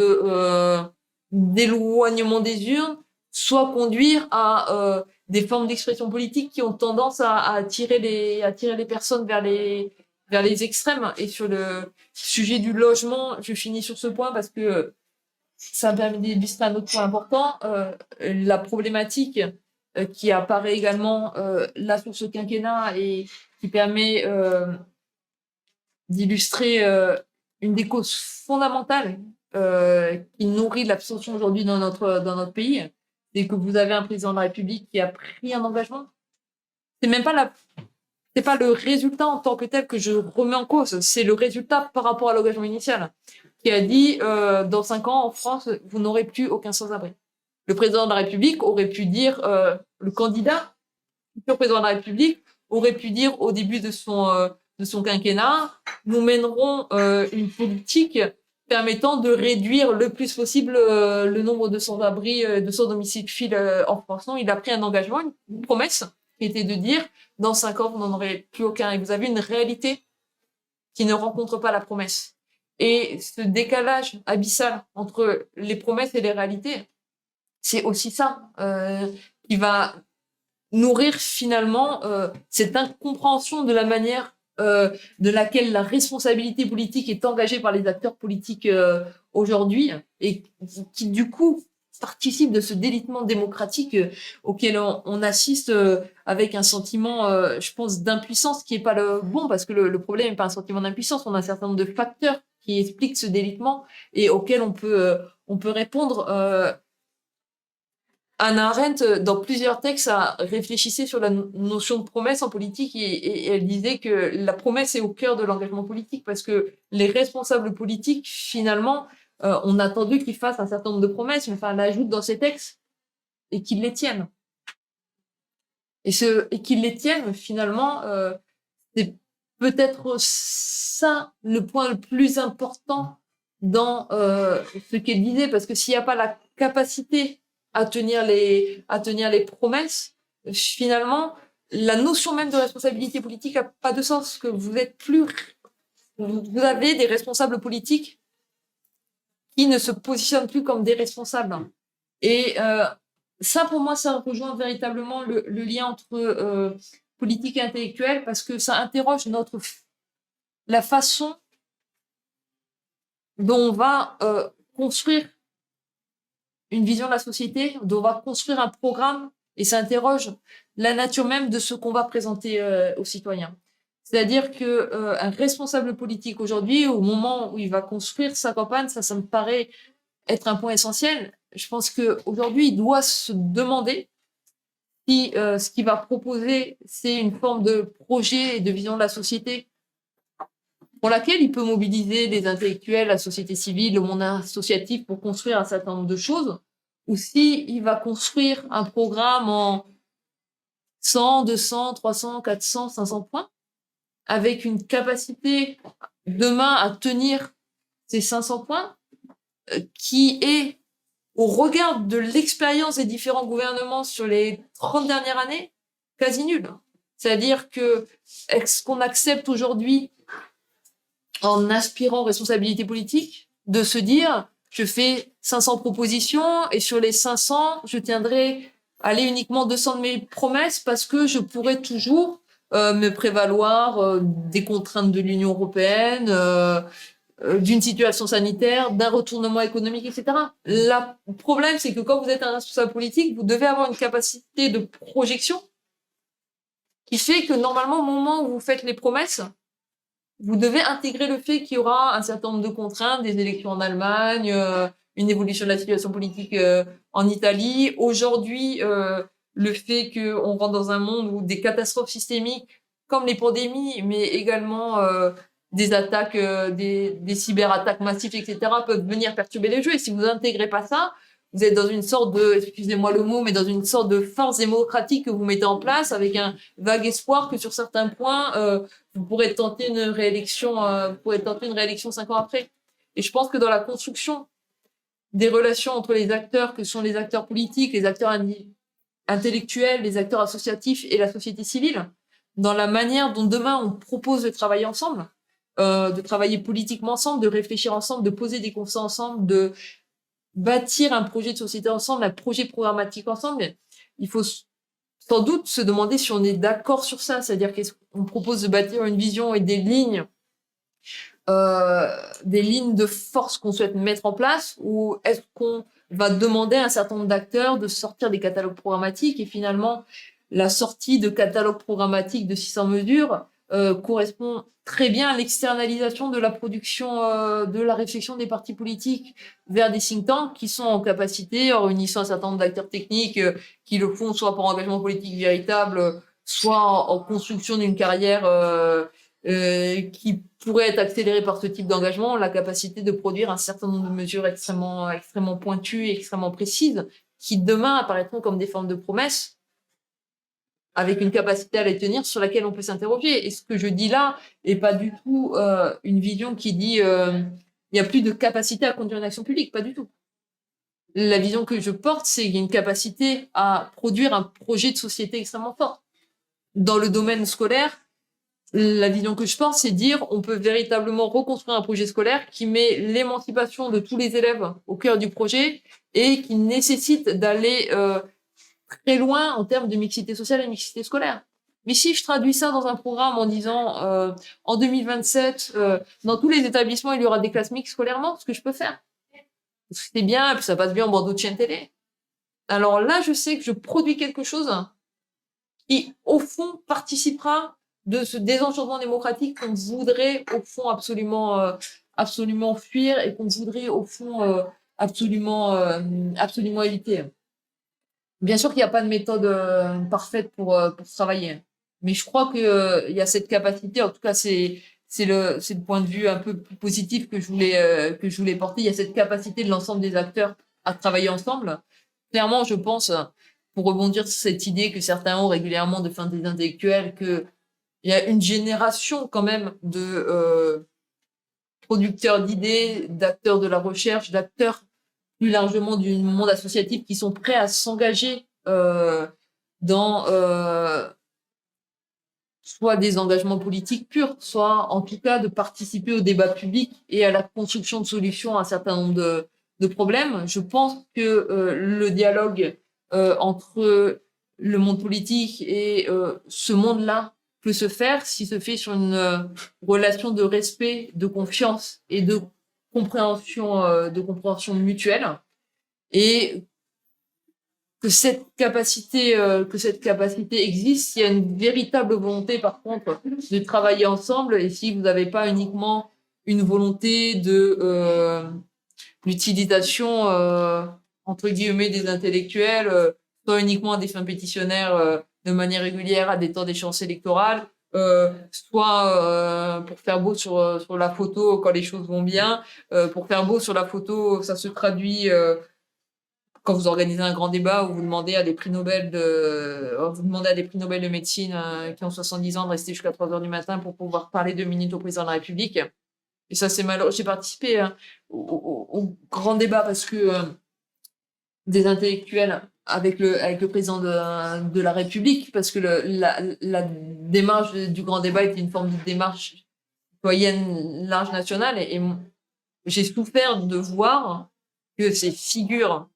d'éloignement des urnes, soit conduire à des formes d'expression politique qui ont tendance à attirer les personnes vers les extrêmes. Et sur le sujet du logement, je finis sur ce point parce que ça me permet d'illustrer un autre point important, la problématique qui apparaît également là sur ce quinquennat et qui permet d'illustrer une des causes fondamentales qui nourrit l'abstention aujourd'hui dans notre pays, c'est que vous avez un président de la République qui a pris un engagement. C'est pas le résultat en tant que tel que je remets en cause, c'est le résultat par rapport à l'engagement initial, qui a dit dans 5 ans en France vous n'aurez plus aucun sans-abri. Le président de la République aurait pu dire, le candidat, le président de la République aurait pu dire au début de son quinquennat, nous mènerons une politique permettant de réduire le plus possible le nombre de sans-abri, de sans-domicile fixe en France. Non, il a pris un engagement, une promesse qui était de dire dans 5 ans vous n'en aurez plus aucun. Et vous avez une réalité qui ne rencontre pas la promesse. Et ce décalage abyssal entre les promesses et les réalités, c'est aussi ça qui va nourrir finalement cette incompréhension de la manière de laquelle la responsabilité politique est engagée par les acteurs politiques aujourd'hui et qui du coup participe de ce délitement démocratique auquel on assiste avec un sentiment, je pense, d'impuissance qui est pas le bon, parce que le problème n'est pas un sentiment d'impuissance, on a un certain nombre de facteurs qui expliquent ce délitement et auxquels on peut répondre. Hannah Arendt, dans plusieurs textes, réfléchissait sur la notion de promesse en politique et elle disait que la promesse est au cœur de l'engagement politique parce que les responsables politiques, finalement, on a attendu qu'ils fassent un certain nombre de promesses, mais enfin, elle ajoute dans ses textes et qu'ils les tiennent. Et qu'ils les tiennent, finalement, c'est peut-être ça le point le plus important dans ce qu'elle disait, parce que s'il n'y a pas la capacité à tenir les promesses, finalement, la notion même de responsabilité politique n'a pas de sens, que vous avez des responsables politiques qui ne se positionnent plus comme des responsables. Et ça, pour moi, ça rejoint véritablement le lien entre politique et intellectuel, parce que ça interroge la façon dont on va construire une vision de la société, dont on va construire un programme, et ça interroge la nature même de ce qu'on va présenter aux citoyens. C'est-à-dire que un responsable politique aujourd'hui, au moment où il va construire sa campagne, ça me paraît être un point essentiel. Je pense qu'aujourd'hui, il doit se demander si ce qu'il va proposer, c'est une forme de projet et de vision de la société pour laquelle il peut mobiliser les intellectuels, la société civile, le monde associatif pour construire un certain nombre de choses, ou si il va construire un programme en 100, 200, 300, 400, 500 points, avec une capacité demain à tenir ces 500 points, qui est, au regard de l'expérience des différents gouvernements sur les 30 dernières années, quasi nulle. C'est-à-dire que est-ce qu'on accepte aujourd'hui, en aspirant responsabilité politique, de se dire je fais 500 propositions et sur les 500, je tiendrai uniquement 200 de mes promesses parce que je pourrais toujours me prévaloir des contraintes de l'Union européenne, d'une situation sanitaire, d'un retournement économique, etc. Le problème, c'est que quand vous êtes un responsable politique, vous devez avoir une capacité de projection qui fait que normalement, au moment où vous faites les promesses, vous devez intégrer le fait qu'il y aura un certain nombre de contraintes, des élections en Allemagne, une évolution de la situation politique en Italie. Aujourd'hui, le fait qu'on rentre dans un monde où des catastrophes systémiques, comme les pandémies, mais également des attaques, des cyberattaques massives, etc., peuvent venir perturber les jeux. Et si vous intégrez pas ça, vous êtes dans une sorte de, excusez-moi le mot, mais dans une sorte de farce démocratique que vous mettez en place avec un vague espoir que sur certains points, vous pourrez tenter une réélection, 5 ans après. Et je pense que dans la construction des relations entre les acteurs, que sont les acteurs politiques, les acteurs intellectuels, les acteurs associatifs et la société civile, dans la manière dont demain on propose de travailler ensemble, de travailler politiquement ensemble, de réfléchir ensemble, de poser des constats ensemble, de bâtir un projet de société ensemble, un projet programmatique ensemble, il faut sans doute se demander si on est d'accord sur ça, c'est-à-dire qu'on propose de bâtir une vision et des lignes de force qu'on souhaite mettre en place, ou est-ce qu'on va demander à un certain nombre d'acteurs de sortir des catalogues programmatiques, et finalement la sortie de catalogues programmatiques de 600 mesures correspond très bien à l'externalisation de la production, de la réflexion des partis politiques vers des think tanks qui sont en capacité, en réunissant un certain nombre d'acteurs techniques qui le font soit par engagement politique véritable, soit en construction d'une carrière qui pourrait être accélérée par ce type d'engagement, la capacité de produire un certain nombre de mesures extrêmement pointues et extrêmement précises qui demain apparaîtront comme des formes de promesses avec une capacité à les tenir sur laquelle on peut s'interroger. Et ce que je dis là est pas du tout une vision qui dit il y a plus de capacité à conduire une action publique, pas du tout. La vision que je porte, c'est qu'il y a une capacité à produire un projet de société extrêmement fort. Dans le domaine scolaire, la vision que je porte, c'est dire on peut véritablement reconstruire un projet scolaire qui met l'émancipation de tous les élèves au cœur du projet et qui nécessite d'aller très loin en termes de mixité sociale et mixité scolaire. Mais si je traduis ça dans un programme en disant en 2027, dans tous les établissements, il y aura des classes mixtes scolairement, ce que je peux faire. Parce que c'est bien, et puis ça passe bien en bandeau de chaîne télé. Alors là, je sais que je produis quelque chose qui, au fond, participera de ce désenchantement démocratique qu'on voudrait, au fond, absolument absolument fuir et qu'on voudrait au fond absolument éviter. Bien sûr qu'il n'y a pas de méthode parfaite pour travailler, mais je crois que il y a cette capacité. En tout cas, c'est le point de vue un peu plus positif que je voulais porter. Il y a cette capacité de l'ensemble des acteurs à travailler ensemble. Clairement, je pense, pour rebondir sur cette idée que certains ont régulièrement de fin des intellectuels, que il y a une génération quand même de producteurs d'idées, d'acteurs de la recherche, d'acteurs plus largement du monde associatif qui sont prêts à s'engager dans soit des engagements politiques purs, soit en tout cas de participer au débat public et à la construction de solutions à un certain nombre de problèmes. Je pense que le dialogue entre le monde politique et ce monde-là peut se faire s'il se fait sur une relation de respect, de confiance et de compréhension mutuelle, et que cette capacité existe. Il y a une véritable volonté, par contre, de travailler ensemble. Et si vous n'avez pas uniquement une volonté de l'utilisation entre guillemets des intellectuels, soit uniquement à des fins pétitionnaires de manière régulière à des temps d'échéance électorale, soit pour faire beau sur la photo quand les choses vont bien, pour faire beau sur la photo, ça se traduit quand vous organisez un grand débat où vous demandez à des prix Nobel de médecine qui ont 70 ans de rester jusqu'à 3 heures du matin pour pouvoir parler 2 minutes au président de la République. Et ça, c'est malheureux. J'ai participé au grand débat parce que des intellectuels avec le président de la République, parce que la démarche du grand débat était une forme de démarche citoyenne large nationale, et j'ai souffert de voir que ces figures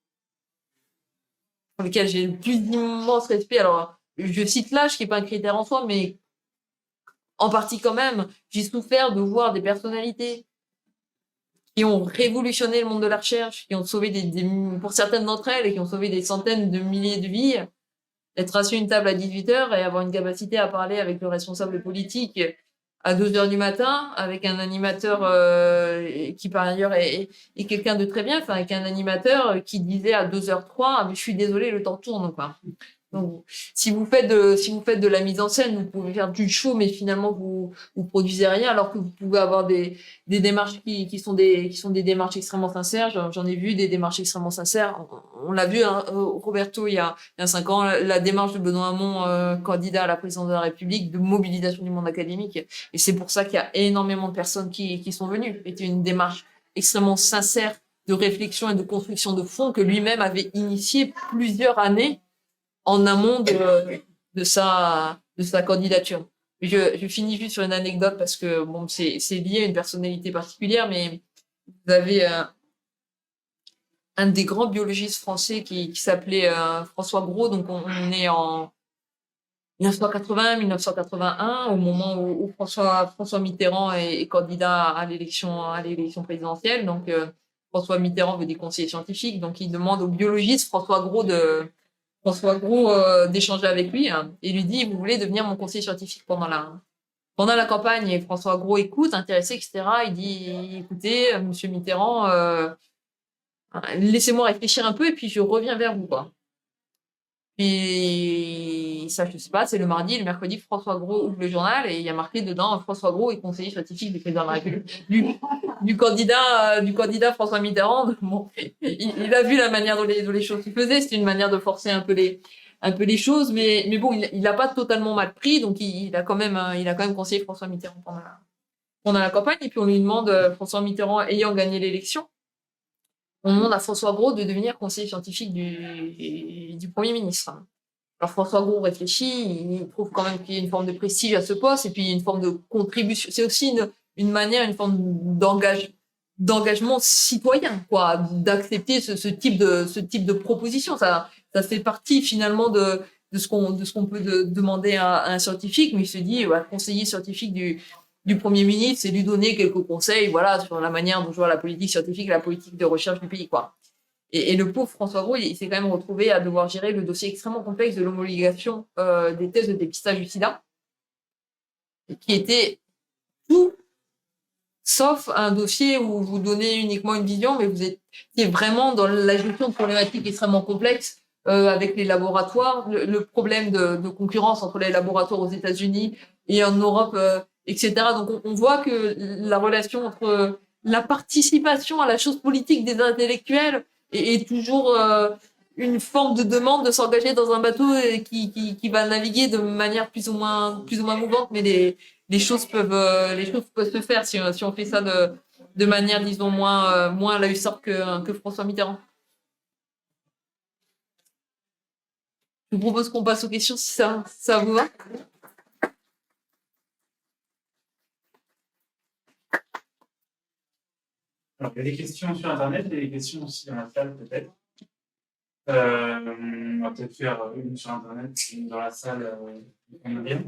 pour lesquelles j'ai le plus d'immense respect, alors je cite l'âge qui est pas un critère en soi, mais en partie quand même, j'ai souffert de voir des personnalités qui ont révolutionné le monde de la recherche, qui ont sauvé pour certaines d'entre elles, et qui ont sauvé des centaines de milliers de vies, être assis à une table à 18 heures et avoir une capacité à parler avec le responsable politique à 2 heures du matin, avec un animateur qui par ailleurs est quelqu'un de très bien, enfin avec un animateur qui disait à 2h03, ah, mais je suis désolé, le temps tourne, quoi. Donc, si vous faites de la mise en scène, vous pouvez faire du show, mais finalement vous produisez rien, alors que vous pouvez avoir des démarches qui sont des démarches extrêmement sincères. J'en ai vu des démarches extrêmement sincères. On l'a vu, hein, Roberto, il y a 5 ans, la démarche de Benoît Hamon, candidat à la présidence de la République, de mobilisation du monde académique. Et c'est pour ça qu'il y a énormément de personnes qui sont venues. C'était une démarche extrêmement sincère de réflexion et de construction de fond que lui-même avait initié plusieurs années en amont de sa candidature. Je finis juste sur une anecdote parce que bon, c'est lié à une personnalité particulière, mais vous avez un des grands biologistes français qui s'appelait François Gros. Donc on est en 1980-1981, au moment où François Mitterrand est candidat à l'élection présidentielle. Donc François Mitterrand veut des conseillers scientifiques, donc il demande au biologiste François Gros d'échanger avec lui, hein, et lui dit, vous voulez devenir mon conseiller scientifique pendant la campagne. Et François Gros écoute, intéressé, etc. Il dit, écoutez, monsieur Mitterrand, laissez-moi réfléchir un peu et puis je reviens vers vous, quoi. Et ça, je sais pas, c'est le mardi, le mercredi, François Gros ouvre le journal et il y a marqué dedans, François Gros est conseiller scientifique du président de la République, du candidat François Mitterrand. Bon, il a vu la manière dont les choses se faisaient, c'était une manière de forcer un peu les choses, mais bon, il a pas totalement mal pris, donc il a quand même conseillé François Mitterrand pendant la campagne. Et puis on lui demande, François Mitterrand ayant gagné l'élection, on demande à François Gros de devenir conseiller scientifique du Premier ministre. Alors François Gros réfléchit, il trouve quand même qu'il y a une forme de prestige à ce poste, et puis une forme de contribution. C'est aussi une manière, une forme d'engagement citoyen, quoi, d'accepter ce type de proposition. Ça fait partie finalement de ce qu'on peut demander à un scientifique, mais il se dit, conseiller scientifique du Premier ministre, c'est lui donner quelques conseils, voilà, sur la manière dont je vois la politique scientifique et la politique de recherche du pays, quoi. Et le pauvre François Gros, il s'est quand même retrouvé à devoir gérer le dossier extrêmement complexe de l'homologation des tests de dépistage du sida, qui était tout sauf un dossier où vous donnez uniquement une vision, mais vous étiez vraiment dans la gestion de problématiques extrêmement complexes avec les laboratoires, le problème de concurrence entre les laboratoires aux États-Unis et en Europe, etc. Donc on voit que la relation entre la participation à la chose politique des intellectuels est toujours une forme de demande de s'engager dans un bateau qui va naviguer de manière plus ou moins mouvante, mais les choses peuvent se faire si on fait ça de manière, disons, moins à la hussarde que François Mitterrand. Je vous propose qu'on passe aux questions si ça vous va. Alors, il y a des questions sur Internet et des questions aussi dans la salle, peut-être. On va peut-être faire une sur Internet, une dans la salle, on est bien.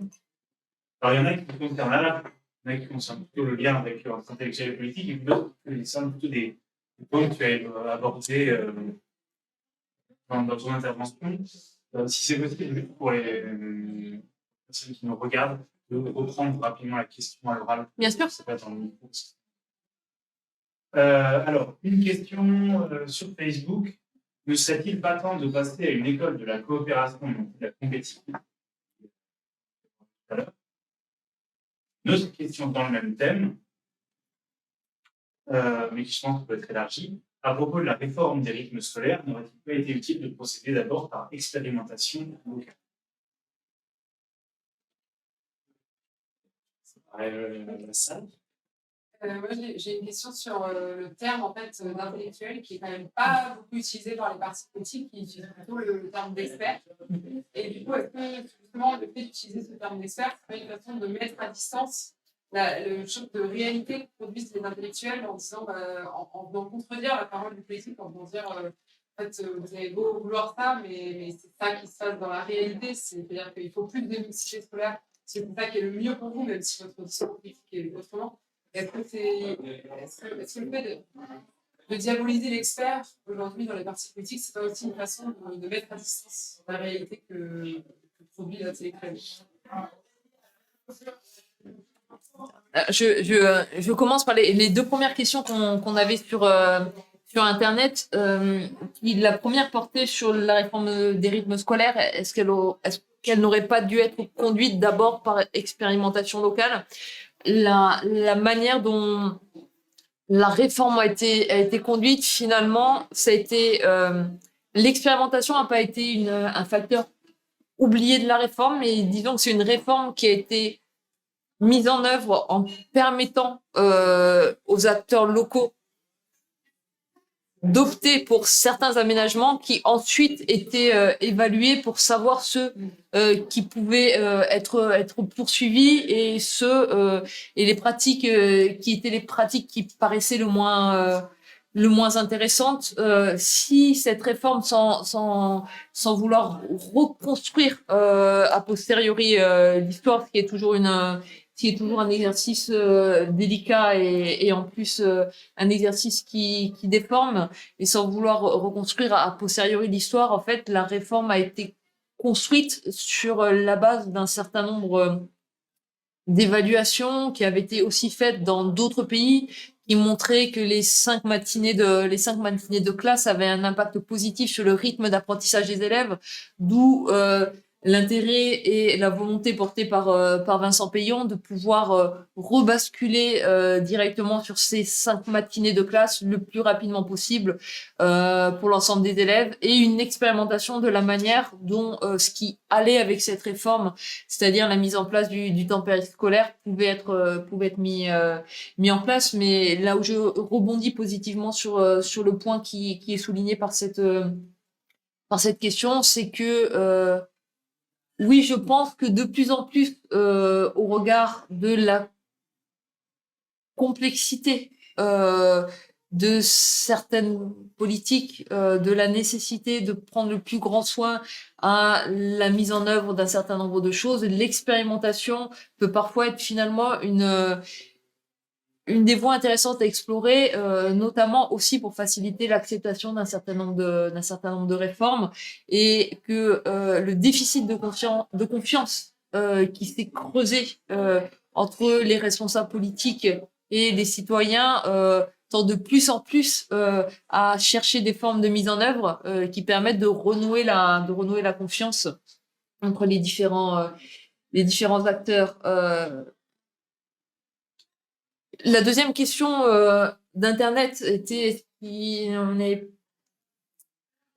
Alors, il y en a qui concernent il y en a qui concernent plutôt le lien avec l'intellectuel et politique, et d'autres qui concernent plutôt des points que tu as abordés dans ton intervention. Si c'est possible, pour les personnes qui nous regardent, de reprendre rapidement la question à l'oral. Bien sûr. C'est pas dans le micro. Alors, une question sur Facebook. Ne serait-il pas temps de passer à une école de la coopération et de la compétition? Une autre question dans le même thème, mais qui je pense peut être élargie. À propos de la réforme des rythmes scolaires, n'aurait-il pas été utile de procéder d'abord par expérimentation locale? La salle. Moi, j'ai une question sur le terme en fait, d'intellectuel qui est quand même pas beaucoup utilisé par les partis politiques, qui utilisent plutôt le terme d'expert. Et du coup, est-ce que justement le fait d'utiliser ce terme d'expert, c'est pas une façon de mettre à distance le choc de réalité que produisent les intellectuels en disant, en venant contredire la parole du politique, en venant dire en fait, vous avez beau vouloir ça, mais c'est ça qui se passe dans la réalité, c'est-à-dire qu'il faut plus de mixité scolaire, c'est ça qui est le mieux pour vous, même si votre discours politique est autrement. Est-ce que le fait de diaboliser l'expert aujourd'hui dans les partis politiques, c'est pas aussi une façon de mettre à distance la réalité que produit l'intellectuel? Je commence par les deux premières questions qu'on avait sur Internet. La première portait sur la réforme des rythmes scolaires. Est-ce qu'elle n'aurait pas dû être conduite d'abord par expérimentation locale? La manière dont la réforme a été conduite, finalement, ça a été l'expérimentation n'a pas été un facteur oublié de la réforme, mais disons que c'est une réforme qui a été mise en œuvre en permettant aux acteurs locaux d'opter pour certains aménagements qui ensuite étaient évalués pour savoir ceux qui pouvaient être poursuivis et et les pratiques qui étaient les pratiques qui paraissaient le moins intéressantes. Si cette réforme, sans vouloir reconstruire a posteriori l'histoire, ce qui est toujours un exercice délicat et en plus un exercice qui déforme, et sans vouloir reconstruire a posteriori l'histoire, en fait, la réforme a été construite sur la base d'un certain nombre d'évaluations qui avaient été aussi faites dans d'autres pays, qui montraient que les 5 matinées de classe avaient un impact positif sur le rythme d'apprentissage des élèves, d'où l'intérêt et la volonté portée par Vincent Payon de pouvoir rebasculer directement sur ces 5 matinées de classe le plus rapidement possible pour l'ensemble des élèves, et une expérimentation de la manière dont ce qui allait avec cette réforme, c'est-à-dire la mise en place du temps périscolaire, pouvait être mis en place. Mais là où je rebondis positivement sur le point qui est souligné par cette question, c'est que oui, je pense que de plus en plus, au regard de la complexité de certaines politiques, de la nécessité de prendre le plus grand soin à la mise en œuvre d'un certain nombre de choses, l'expérimentation peut parfois être finalement une des voies intéressantes à explorer, notamment aussi pour faciliter l'acceptation d'un certain nombre de réformes, et que le déficit de confiance qui s'est creusé entre les responsables politiques et les citoyens tendent de plus en plus à chercher des formes de mise en œuvre qui permettent de renouer la confiance entre les différents acteurs. La deuxième question d'Internet était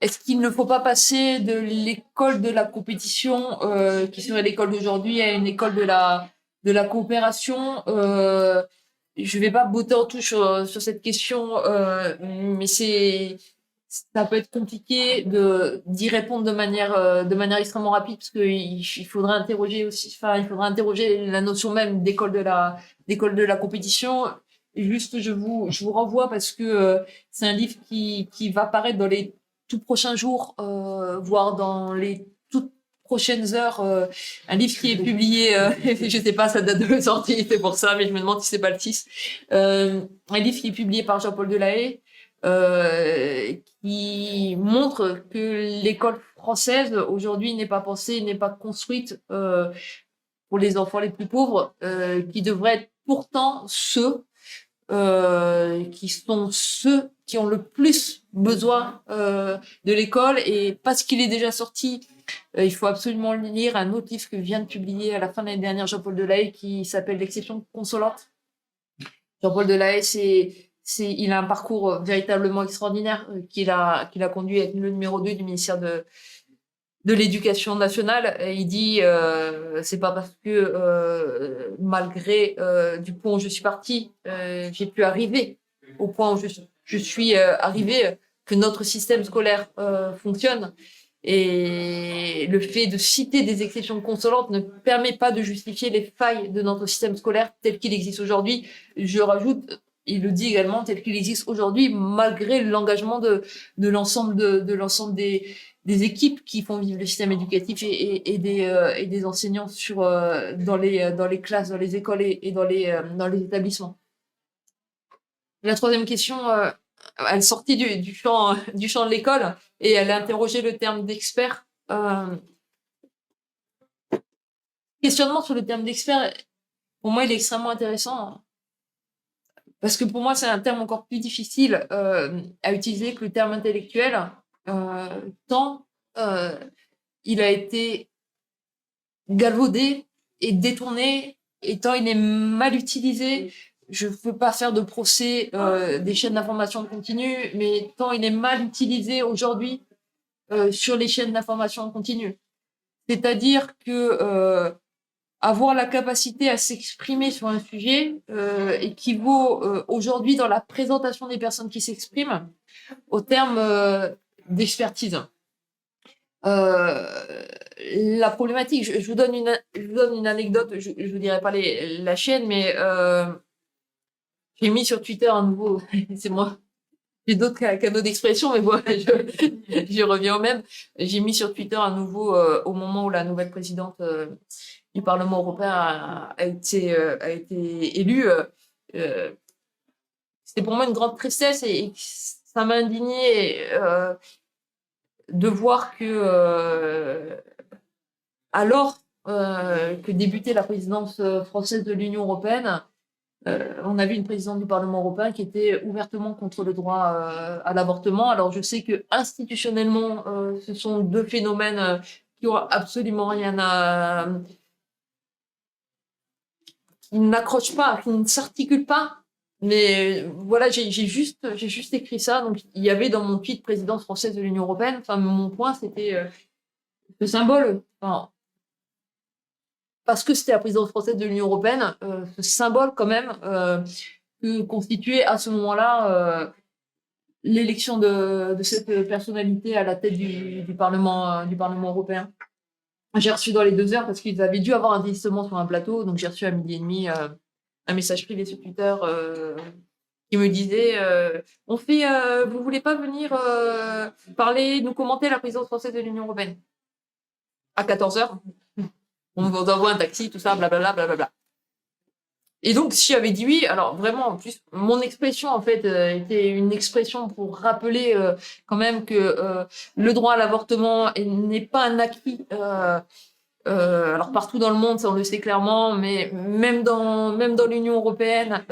est-ce qu'il ne faut pas passer de l'école de la compétition, qui serait l'école d'aujourd'hui, à une école de la coopération? Je vais pas botter en touche sur cette question, mais ça peut être compliqué d'y répondre de manière extrêmement rapide, parce qu'il faudrait interroger aussi, il faudrait interroger la notion même d'école de la compétition. Et juste, je vous renvoie, parce que c'est un livre qui va paraître dans les tout prochains jours, voire dans les toutes prochaines heures, un livre qui est publié, je sais pas sa date de sortie, c'est pour ça, mais je me demande si c'est pas le 6. Un livre qui est publié par Jean-Paul Delahaye, qui montre que l'école française aujourd'hui n'est pas pensée, n'est pas construite pour les enfants les plus pauvres, qui devraient être pourtant ceux qui ont le plus besoin de l'école. Et parce qu'il est déjà sorti, il faut absolument lire un autre livre que vient de publier à la fin de l'année dernière Jean-Paul Delahaye, qui s'appelle L'exception consolante. Jean-Paul Delahaye, il a un parcours véritablement extraordinaire qu'il a conduit à être le numéro 2 du ministère de l'Éducation nationale. Et il dit c'est pas parce que malgré du point où je suis parti, j'ai pu arriver au point où je suis arrivé, que notre système scolaire fonctionne. Et le fait de citer des exceptions consolantes ne permet pas de justifier les failles de notre système scolaire tel qu'il existe aujourd'hui. Je rajoute, il le dit également, tel qu'il existe aujourd'hui, malgré l'engagement de l'ensemble des équipes qui font vivre le système éducatif et des enseignants dans les classes, dans les écoles et dans les établissements. La troisième question, elle sortit du champ de l'école, et elle a interrogé le terme d'expert. Questionnement sur le terme d'expert, pour moi, il est extrêmement intéressant, parce que pour moi, c'est un terme encore plus difficile à utiliser que le terme intellectuel, tant il a été galvaudé et détourné, et tant il est mal utilisé. Je ne veux pas faire de procès des chaînes d'information continue, mais tant il est mal utilisé aujourd'hui sur les chaînes d'information continue. C'est-à-dire que avoir la capacité à s'exprimer sur un sujet équivaut aujourd'hui, dans la présentation des personnes qui s'expriment, au terme d'expertise. La problématique, je vous donne une anecdote, je vous dirai pas la chaîne, mais j'ai mis sur Twitter un nouveau, c'est moi, j'ai d'autres canaux d'expression, mais bon, je reviens au même. J'ai mis sur Twitter un nouveau, au moment où la nouvelle présidente du Parlement européen a été élue. C'était pour moi une grande tristesse, et ça m'a indigné de voir que alors que débutait la présidence française de l'Union européenne, on a vu une présidente du Parlement européen qui était ouvertement contre le droit à l'avortement. Alors je sais que institutionnellement, ce sont deux phénomènes qui ont absolument rien qui n'accrochent pas, qui ne s'articulent pas. Mais voilà, j'ai juste écrit ça. Donc il y avait dans mon tweet présidence française de l'Union européenne. Enfin, mon point, c'était ce symbole. Enfin, parce que c'était la présidence française de l'Union européenne, ce symbole quand même que constituait à ce moment-là l'élection de cette personnalité à la tête du Parlement européen. J'ai reçu dans les 2 heures, parce qu'ils avaient dû avoir un désistement sur un plateau, donc j'ai reçu à 12h30 un message privé sur Twitter qui me disait vous voulez pas venir nous commenter la présidence française de l'Union européenne à 14h. On vous envoie un taxi, tout ça, blablabla, blablabla. Et donc, si j'avais dit oui, alors vraiment, en plus, mon expression, en fait, était une expression pour rappeler quand même que le droit à l'avortement n'est pas un acquis Alors partout dans le monde, ça on le sait clairement, mais même dans l'Union européenne,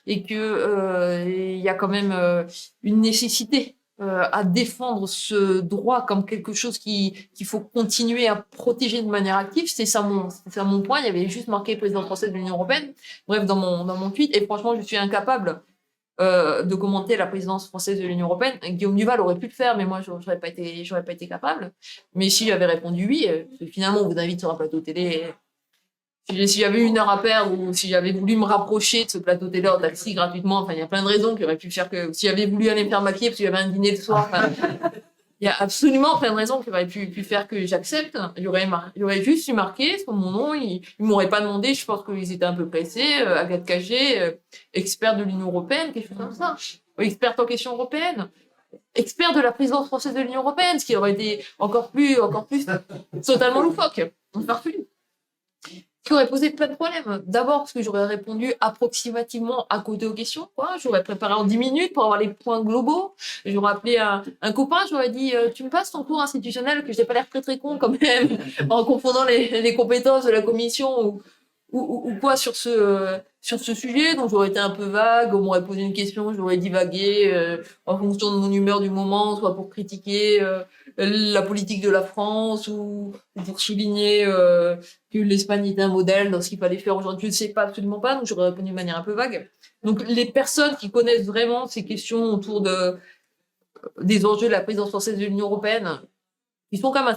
et que il y a quand même une nécessité à défendre ce droit comme quelque chose qu'il faut continuer à protéger de manière active. C'est ça mon point. Il y avait juste marqué président français de l'Union européenne. Bref, dans mon tweet. Et franchement, je suis incapable de commenter la présidence française de l'Union européenne. Guillaume Duval aurait pu le faire, mais moi, j'aurais pas été capable. Mais si j'avais répondu oui, finalement, on vous invite sur un plateau télé. Si j'avais 1 heure à perdre ou si j'avais voulu me rapprocher de ce plateau télé en taxi gratuitement, enfin, il y a plein de raisons qui auraient pu faire que, si j'avais voulu aller me faire maquiller parce qu'il y avait un dîner le soir, enfin, il y a absolument plein de raisons qui auraient pu faire que j'accepte. Il y aurait juste eu marqué sur mon nom. Ils m'auraient pas demandé. Je pense qu'ils étaient un peu pressés. Agathe Cagé, expert de l'Union européenne, quelque chose comme ça. Experte en questions européennes. Expert de la présidence française de l'Union européenne, ce qui aurait été encore plus totalement loufoque. Farfelu. Qui aurait posé plein de problèmes. D'abord, parce que j'aurais répondu approximativement à côté aux questions, quoi. J'aurais préparé en 10 minutes pour avoir les points globaux. J'aurais appelé un copain, j'aurais dit, tu me passes ton cours institutionnel, que j'ai pas l'air très très con quand même, en confondant les compétences de la commission ou quoi sur ce sujet. Donc j'aurais été un peu vague, on m'aurait posé une question, j'aurais divagué en fonction de mon humeur du moment, soit pour critiquer la politique de la France ou pour souligner que l'Espagne était un modèle dans ce qu'il fallait faire aujourd'hui. Je ne sais pas, absolument pas, donc j'aurais répondu de manière un peu vague. Donc les personnes qui connaissent vraiment ces questions autour des enjeux de la présidence française de l'Union européenne, ils sont quand même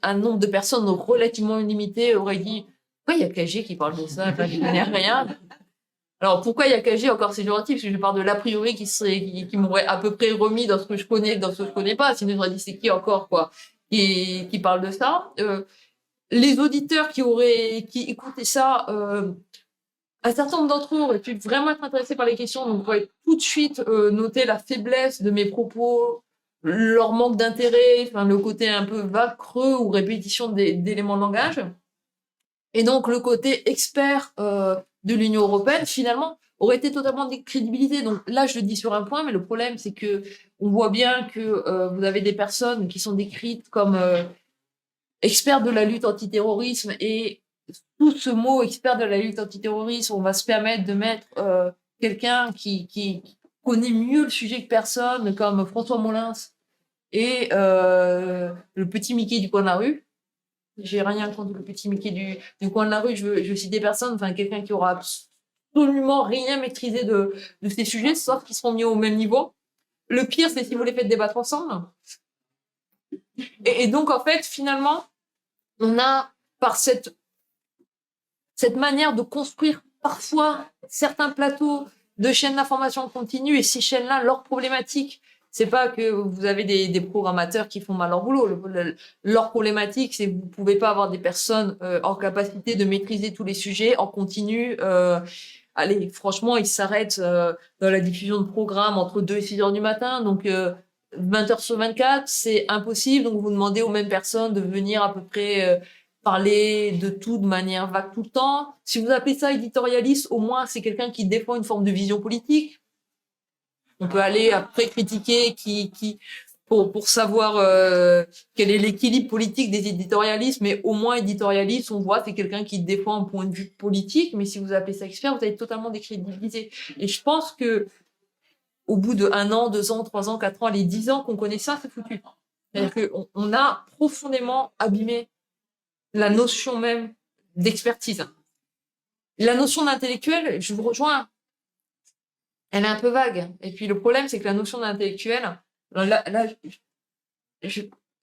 un nombre de personnes relativement limité, auraient dit pourquoi il y a KG qui parle de ça, enfin, je connais rien. Alors pourquoi il y a KG encore, c'est gentil, parce que je parle de l'a priori qui m'aurait à peu près remis dans ce que je connais, dans ce que je connais pas, sinon j'aurais dit c'est qui encore, quoi, qui parle de ça. Les auditeurs qui écoutaient ça, un certain nombre d'entre eux auraient pu vraiment être intéressés par les questions, donc auraient tout de suite noté la faiblesse de mes propos, leur manque d'intérêt, enfin le côté un peu vague, creux ou répétition d'éléments de langage. Et donc le côté expert de l'Union européenne, finalement, aurait été totalement décrédibilisé. Donc là, je le dis sur un point, mais le problème, c'est que on voit bien que vous avez des personnes qui sont décrites comme experts de la lutte antiterrorisme, et tout ce mot expert de la lutte antiterrorisme, on va se permettre de mettre quelqu'un qui connaît mieux le sujet que personne, comme François Molins et le petit Mickey du coin de la rue. J'ai rien contre le petit Mickey du coin de la rue. Je cite des personnes, enfin quelqu'un qui aura absolument rien maîtrisé de ces sujets, sauf qu'ils seront mis au même niveau. Le pire, c'est si vous les faites débattre ensemble. Et donc en fait, finalement, on a par cette manière de construire parfois certains plateaux de chaînes d'information continue, et ces chaînes-là, leurs problématiques, c'est pas que vous avez des programmateurs qui font mal leur boulot. Leur problématique, c'est que vous pouvez pas avoir des personnes en capacité de maîtriser tous les sujets en continu. Allez, franchement, ils s'arrêtent dans la diffusion de programmes entre 2 et 6 heures du matin. Donc, 20 heures sur 24, c'est impossible. Donc, vous demandez aux mêmes personnes de venir à peu près parler de tout de manière vague tout le temps. Si vous appelez ça éditorialiste, au moins, c'est quelqu'un qui défend une forme de vision politique. On peut aller après critiquer pour savoir quel est l'équilibre politique des éditorialistes, mais au moins éditorialiste, on voit, c'est quelqu'un qui défend un point de vue politique, mais si vous appelez ça expert, vous allez totalement décrédibiliser. Et je pense que au bout de 1 an, 2 ans, 3 ans, 4 ans, les 10 ans qu'on connaît ça, c'est foutu. C'est-à-dire qu'on a profondément abîmé la notion même d'expertise. La notion d'intellectuel, je vous rejoins, elle est un peu vague. Et puis le problème, c'est que la notion d'intellectuel, là,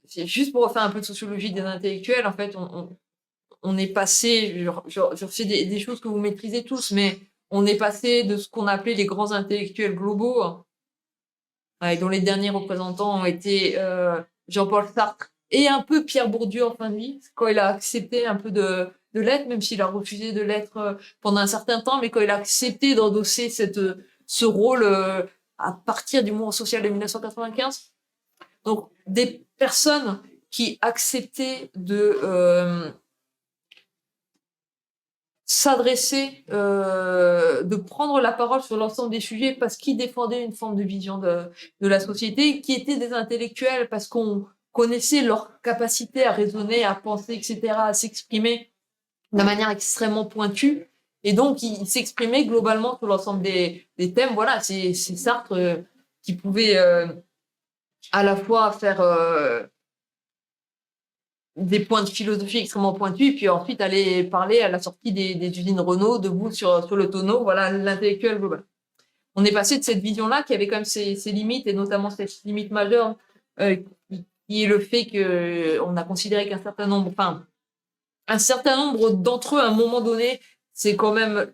c'est juste pour refaire un peu de sociologie des intellectuels, en fait, on est passé, je fais des choses que vous maîtrisez tous, mais on est passé de ce qu'on appelait les grands intellectuels globaux, et dont les derniers représentants ont été Jean-Paul Sartre et un peu Pierre Bourdieu en fin de vie, quand il a accepté un peu de l'être, même s'il a refusé de l'être pendant un certain temps, mais quand il a accepté d'endosser ce rôle à partir du mouvement social de 1995. Donc, des personnes qui acceptaient de s'adresser, de prendre la parole sur l'ensemble des sujets parce qu'ils défendaient une forme de vision de la société, qui étaient des intellectuels parce qu'on connaissaient leur capacité à raisonner, à penser, etc., à s'exprimer de manière extrêmement pointue. Et donc, il s'exprimait globalement sur l'ensemble des thèmes. Voilà, c'est Sartre qui pouvait à la fois faire des points de philosophie extrêmement pointus, et puis ensuite aller parler à la sortie des usines Renault, debout sur le tonneau, voilà, l'intellectuel global. On est passé de cette vision-là qui avait quand même ses limites, et notamment cette limite majeure, qui est le fait que on a considéré qu'un certain nombre d'entre eux, à un moment donné, c'est quand même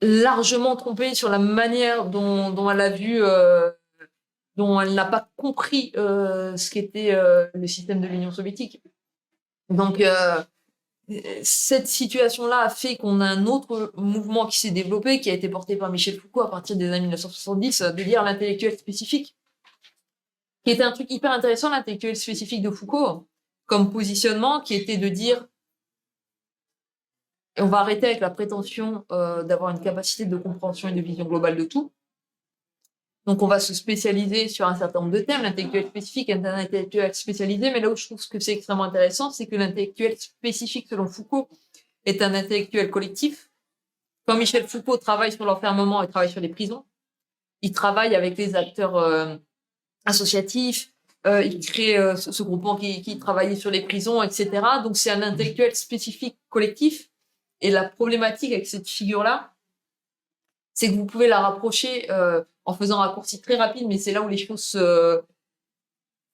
largement trompé sur la manière dont elle a vu, dont elle n'a pas compris ce qu'était le système de l'Union soviétique. Donc, cette situation-là a fait qu'on a un autre mouvement qui s'est développé, qui a été porté par Michel Foucault à partir des années 1970, de dire l'intellectuel spécifique, qui était un truc hyper intéressant, l'intellectuel spécifique de Foucault, comme positionnement, qui était de dire, on va arrêter avec la prétention d'avoir une capacité de compréhension et de vision globale de tout. Donc, on va se spécialiser sur un certain nombre de thèmes. L'intellectuel spécifique est un intellectuel spécialisé, mais là où je trouve que c'est extrêmement intéressant, c'est que l'intellectuel spécifique, selon Foucault, est un intellectuel collectif. Quand Michel Foucault travaille sur l'enfermement et travaille sur les prisons, il travaille avec les acteurs associatifs, il crée ce groupement qui travaillait sur les prisons, etc. Donc, c'est un intellectuel spécifique collectif. Et la problématique avec cette figure-là, c'est que vous pouvez la rapprocher en faisant un raccourci très rapide, mais c'est là où les choses,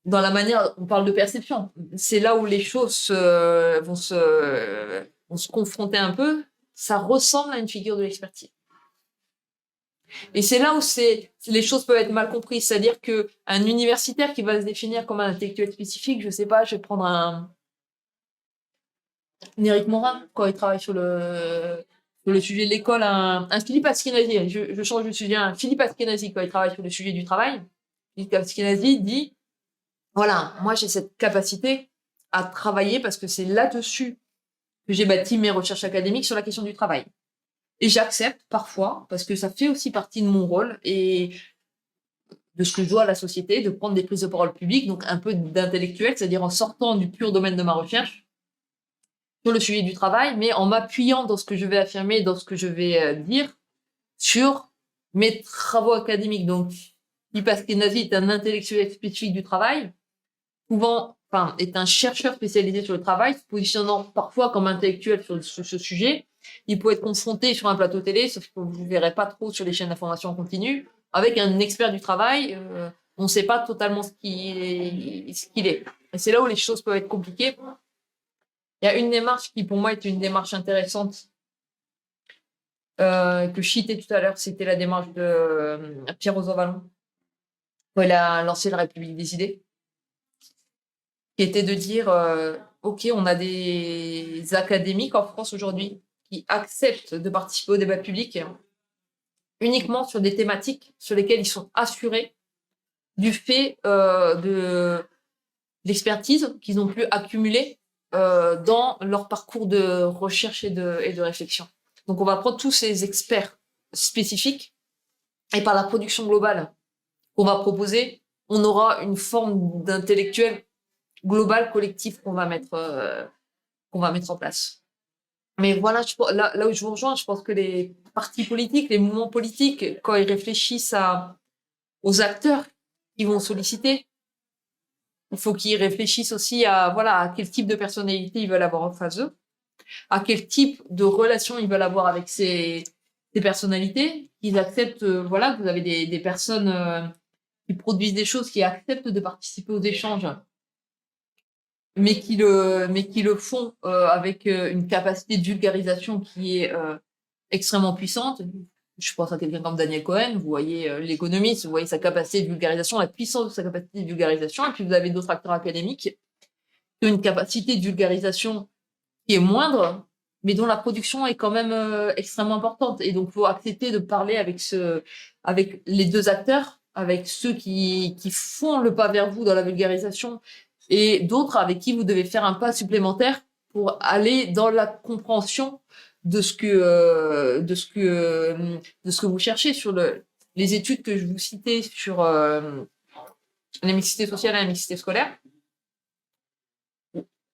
dans la manière, on parle de perception, c'est là où les choses vont se confronter un peu. Ça ressemble à une figure de l'expertise. Et c'est là où les choses peuvent être mal comprises. C'est-à-dire que un universitaire qui va se définir comme un intellectuel spécifique, je sais pas, je vais prendre un Éric Morin, quand il travaille sur le sujet de l'école, un Philippe Askenazi, je change de sujet, un Philippe Askenazi, quand il travaille sur le sujet du travail, Philippe Askenazi dit, voilà, moi j'ai cette capacité à travailler parce que c'est là-dessus que j'ai bâti mes recherches académiques sur la question du travail. Et j'accepte parfois, parce que ça fait aussi partie de mon rôle et de ce que je dois à la société, de prendre des prises de parole publiques, donc un peu d'intellectuel, c'est-à-dire en sortant du pur domaine de ma recherche sur le sujet du travail, mais en m'appuyant dans ce que je vais affirmer, dans ce que je vais dire, sur mes travaux académiques. Donc, Philippe Askenazi est un intellectuel spécifique du travail, est un chercheur spécialisé sur le travail, se positionnant parfois comme intellectuel sur ce sujet. Il peut être confronté sur un plateau télé, sauf que vous ne verrez pas trop sur les chaînes d'information en continu, avec un expert du travail. On ne sait pas totalement ce qu'il est. Et c'est là où les choses peuvent être compliquées. Il y a une démarche qui, pour moi, est une démarche intéressante que je citais tout à l'heure. C'était la démarche de Pierre Rosanvallon, quand il a lancé la République des idées, qui était de dire OK, on a des académiques en France aujourd'hui qui acceptent de participer au débat public uniquement sur des thématiques sur lesquelles ils sont assurés du fait de l'expertise qu'ils ont pu accumuler dans leur parcours de recherche et de réflexion. Donc, on va prendre tous ces experts spécifiques et par la production globale qu'on va proposer, on aura une forme d'intellectuel global, collectif qu'on va mettre en place. Mais voilà, là où je vous rejoins, je pense que les partis politiques, les mouvements politiques, quand ils réfléchissent aux acteurs qu'ils vont solliciter, il faut qu'ils réfléchissent aussi à quel type de personnalité ils veulent avoir en face d'eux, à quel type de relation ils veulent avoir avec ces personnalités, qu'ils acceptent, que vous avez des personnes qui produisent des choses, qui acceptent de participer aux échanges, mais qui le font avec une capacité de vulgarisation qui est extrêmement puissante. Je pense à quelqu'un comme Daniel Cohen, vous voyez l'économiste, vous voyez sa capacité de vulgarisation, la puissance de sa capacité de vulgarisation, et puis vous avez d'autres acteurs académiques qui ont une capacité de vulgarisation qui est moindre, mais dont la production est quand même extrêmement importante. Et donc, il faut accepter de parler avec les deux acteurs, avec ceux qui font le pas vers vous dans la vulgarisation, et d'autres avec qui vous devez faire un pas supplémentaire pour aller dans la compréhension de ce que vous cherchez sur les études que je vous citais sur la mixité sociale et la mixité scolaire.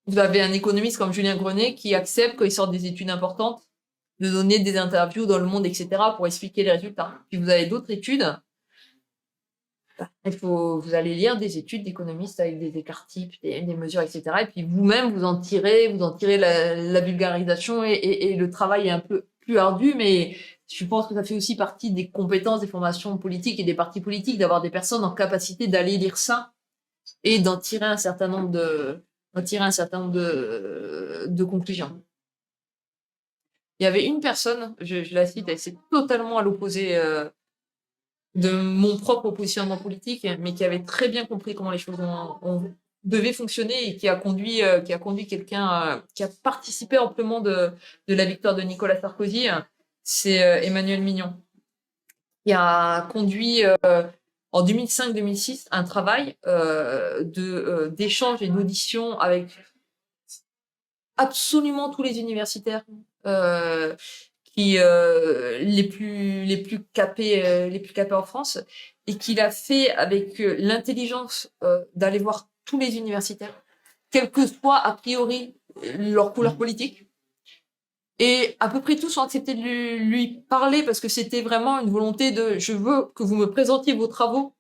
Vous avez un économiste comme Julien Grenet qui accepte, quand il sort des études importantes, de donner des interviews dans Le Monde, etc., pour expliquer les résultats. Puis vous avez d'autres études. Vous allez lire des études d'économistes avec des écarts types, des mesures, etc. Et puis vous-même, vous en tirez la vulgarisation et le travail est un peu plus ardu, mais je pense que ça fait aussi partie des compétences des formations politiques et des partis politiques d'avoir des personnes en capacité d'aller lire ça et d'en tirer un certain nombre de conclusions. Il y avait une personne, je la cite, elle s'est totalement à l'opposé de mon propre positionnement politique, mais qui avait très bien compris comment les choses devaient fonctionner et qui a conduit quelqu'un qui a participé amplement de la victoire de Nicolas Sarkozy. C'est Emmanuel Mignon, qui a conduit en 2005-2006 un travail d'échange et d'audition avec absolument tous les universitaires les plus capés en France, et qu'il a fait avec l'intelligence d'aller voir tous les universitaires, quelle que soit a priori leur couleur politique. Et à peu près tous ont accepté de lui parler parce que c'était vraiment une volonté de je veux que vous me présentiez vos travaux,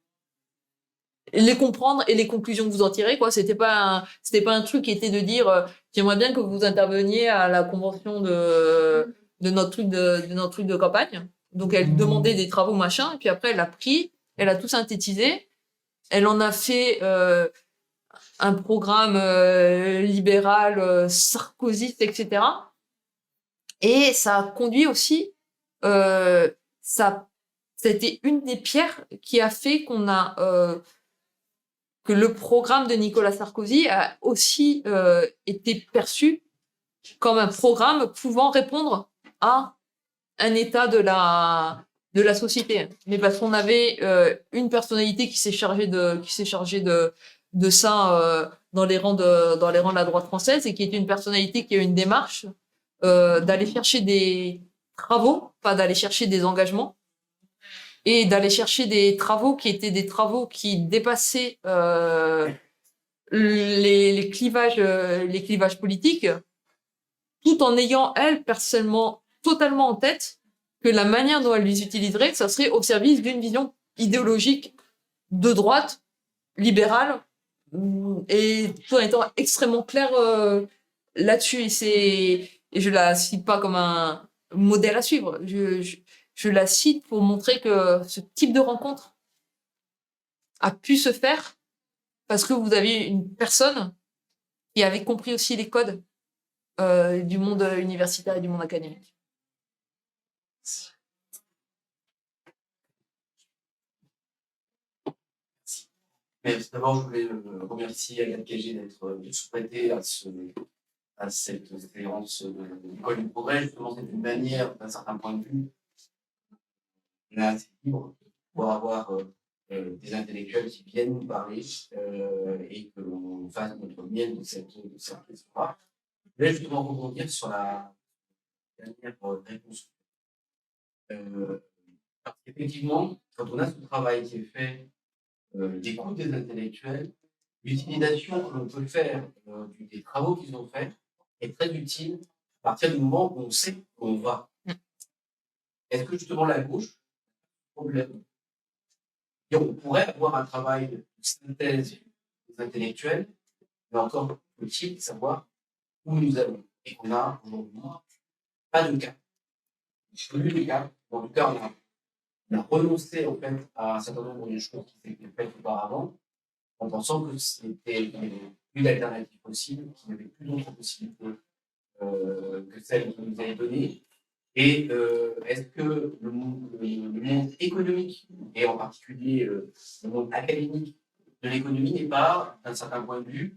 les comprendre et les conclusions que vous en tirez, quoi. C'était pas un truc qui était de dire j'aimerais bien que vous interveniez à la convention de notre truc de campagne. Donc elle demandait des travaux machin, et puis après elle a pris, elle a tout synthétisé, elle en a fait un programme libéral, sarkozyste, etc. Et ça a conduit aussi c'était une des pierres qui a fait que le programme de Nicolas Sarkozy a aussi été perçu comme un programme pouvant répondre à un état de la société. Mais parce qu'on avait une personnalité qui s'est chargée de ça dans les rangs de la droite française, et qui est une personnalité qui a une démarche d'aller chercher des travaux, pas d'aller chercher des engagements, et d'aller chercher des travaux qui étaient des travaux qui dépassaient les clivages politiques, tout en ayant, elle, personnellement, totalement en tête que la manière dont elle les utiliserait, ça serait au service d'une vision idéologique de droite, libérale, et tout en étant extrêmement claire là-dessus. Et je la cite pas comme un modèle à suivre. Je la cite pour montrer que ce type de rencontre a pu se faire parce que vous avez une personne qui avait compris aussi les codes du monde universitaire et du monde académique. Mais d'abord, je voulais remercier Agathe Kégé d'être sous-prêtée à cette séance de l'école du progrès. Justement, c'est une manière, d'un certain point de vue, on est assez libre pour avoir des intellectuels qui viennent nous parler et que l'on fasse notre miel de cette question-là. Je voulais justement rebondir sur la dernière réponse. Parce qu'effectivement, quand on a ce travail qui est fait d'écoute des intellectuels, l'utilisation que l'on peut faire des travaux qu'ils ont faits est très utile à partir du moment où on sait où on va. Est-ce que justement la gauche, problème, et on pourrait avoir un travail de synthèse des intellectuels, mais encore faut-il savoir où nous allons. Et qu'on a aujourd'hui pas de cas. Plus de cas. En tout cas, on a renoncé en fait à un certain nombre de choses qui s'étaient faites auparavant, en pensant que c'était plus d'alternatives possibles, qu'il n'y avait plus d'autres possibilités que celles qui nous avaient données. Et est-ce que le monde économique, et en particulier le monde académique de l'économie, n'est pas, d'un certain point de vue,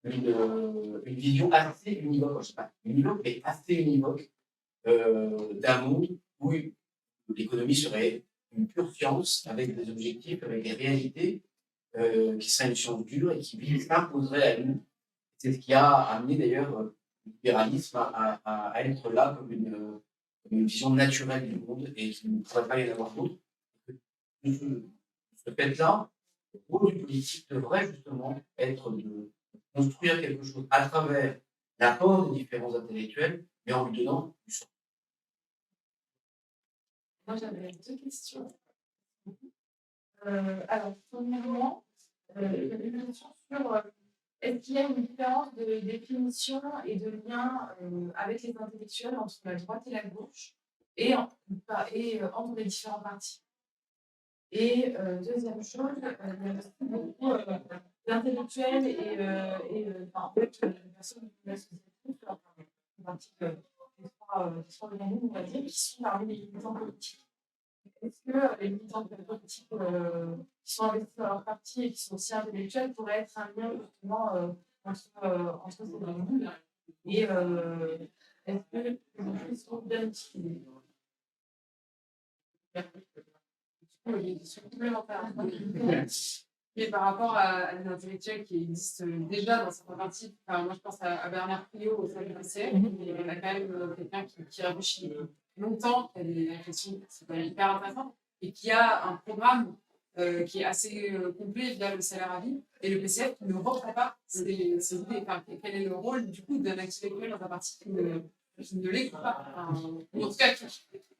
une vision assez univoque, je ne sais pas univoque, mais assez univoque d'un monde où l'économie serait une pure science avec des objectifs, avec des réalités qui seraient une science dure et qui s'imposerait à nous. C'est ce qui a amené d'ailleurs le libéralisme à être là comme une vision naturelle du monde et qu'il ne pourrait pas y en avoir d'autre. Ce fait-là, le rôle du politique devrait justement être de construire quelque chose à travers l'apport des différents intellectuels, mais en lui donnant du sens. Moi, j'avais deux questions. Alors, premièrement, j'avais une question sur est-ce qu'il y a une différence de définition et de lien avec les intellectuels entre la droite et la gauche et entre les différents partis. Et deuxième chose, il y a aussi beaucoup d'intellectuels en fait, de personnes de la société, partie qui sont les on va dire, qui sont parmi les militants politiques. Est-ce que les militants politiques qui sont investis dans leur parti et qui sont aussi intellectuels pourraient être un lien justement entre ces deux mondes? Et est-ce que ils sont bien utilisés? Oui, c'est complémentaire. Et par rapport à des intellectuels qui existent déjà dans certains partis, enfin, moi je pense à Bernard Friot au sein du PCF, on a quand même quelqu'un qui réfléchit longtemps, qui a des réflexions qui sont quand même hyper intéressantes, et qui a un programme qui est assez complet via le salaire à vie, et le PCF qui ne reprend pas ces idées. Enfin, quel est le rôle du coup d'un intellectuel dans un parti qui ne l'écoute pas, enfin, ou en tout cas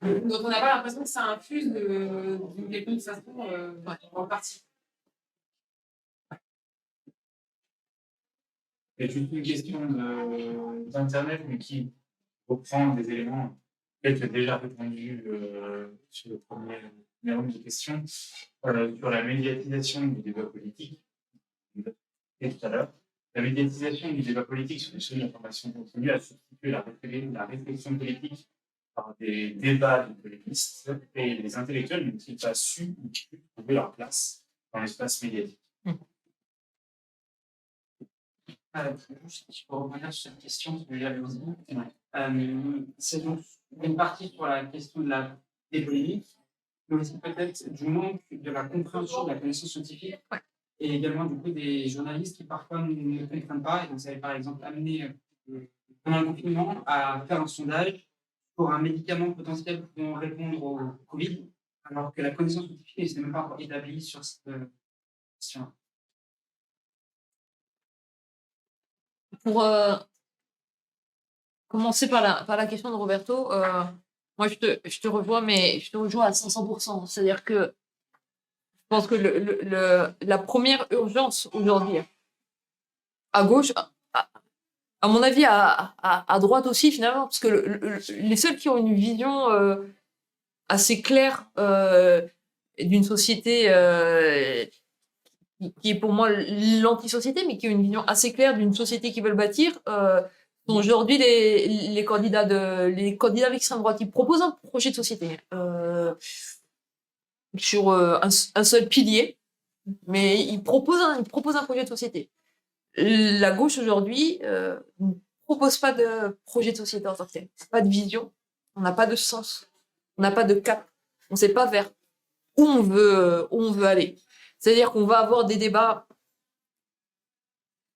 dont on n'a pas l'impression que ça infuse d'une quelconque façon dans le parti. C'est une question d'Internet, mais qui reprend des éléments que tu as déjà répondu sur le premier round de questions, sur la médiatisation du débat politique. Et tout à l'heure, la médiatisation du débat politique sur les chaînes d'information continue a substitué la réflexion politique par des débats de polémistes, et les intellectuels n'ont-ils pas su ou pu trouver leur place dans l'espace médiatique? Je peux revenir sur cette question que j'avais aussi. C'est donc une partie sur la question des polémiques, mais aussi peut-être du manque de la compréhension de la connaissance scientifique, et également du coup des journalistes qui parfois ne comprennent pas. Et donc, vous avez par exemple amené pendant le confinement à faire un sondage pour un médicament potentiel pouvant répondre au Covid, alors que la connaissance scientifique n'est même pas encore établie sur cette question. Pour commencer par la question de Roberto, moi je te rejoins, mais je te rejoins à 500%. C'est-à-dire que je pense que la première urgence aujourd'hui, à gauche, à mon avis, à droite aussi finalement, parce que les seuls qui ont une vision assez claire d'une société qui est pour moi l'anti-société, mais qui a une vision assez claire d'une société qu'ils veulent bâtir, sont aujourd'hui les candidats de l'extrême droite. Ils proposent un projet de société sur un seul pilier, mais ils proposent un projet de société. La gauche aujourd'hui ne propose pas de projet de société en tant que tel. Pas de vision, on n'a pas de sens, on n'a pas de cap, on ne sait pas vers où on veut aller. C'est-à-dire qu'on va avoir des débats,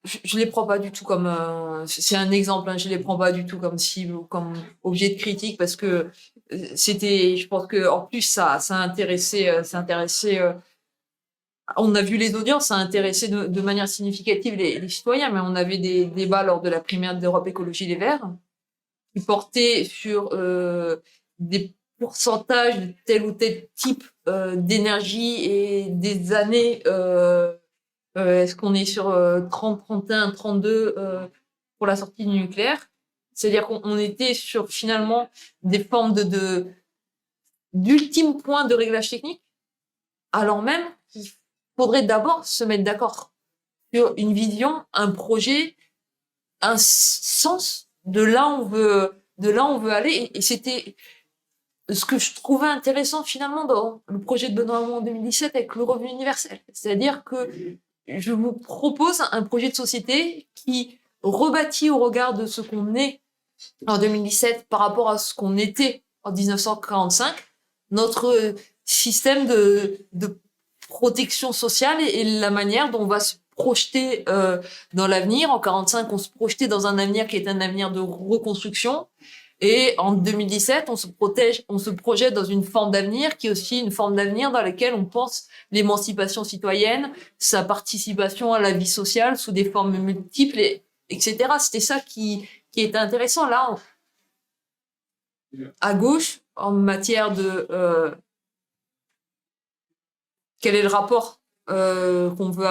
je les prends pas du tout comme, c'est un exemple, hein, je les prends pas du tout comme cible ou comme objet de critique, parce que je pense que en plus ça a intéressé, on a vu les audiences, ça a intéressé de manière significative les citoyens, mais on avait des débats lors de la primaire d'Europe Écologie Les Verts qui portaient sur des pourcentage de tel ou tel type d'énergie et des années. Est-ce qu'on est sur 30, 31, 32 pour la sortie du nucléaire? C'est-à-dire qu'on était sur finalement des formes d'ultime point de réglage technique, alors même qu'il faudrait d'abord se mettre d'accord sur une vision, un projet, un sens de là où on veut aller. Et c'était ce que je trouvais intéressant finalement dans le projet de Benoît Hamon en 2017 avec le revenu universel. C'est-à-dire que je vous propose un projet de société qui rebâtit au regard de ce qu'on est en 2017 par rapport à ce qu'on était en 1945, notre système de protection sociale et la manière dont on va se projeter dans l'avenir. En 45, on se projetait dans un avenir qui est un avenir de reconstruction. Et en 2017, on se projette dans une forme d'avenir qui est aussi une forme d'avenir dans laquelle on pense l'émancipation citoyenne, sa participation à la vie sociale sous des formes multiples, etc. C'était ça qui était intéressant. Là, à gauche, en matière de quel est le rapport qu'on veut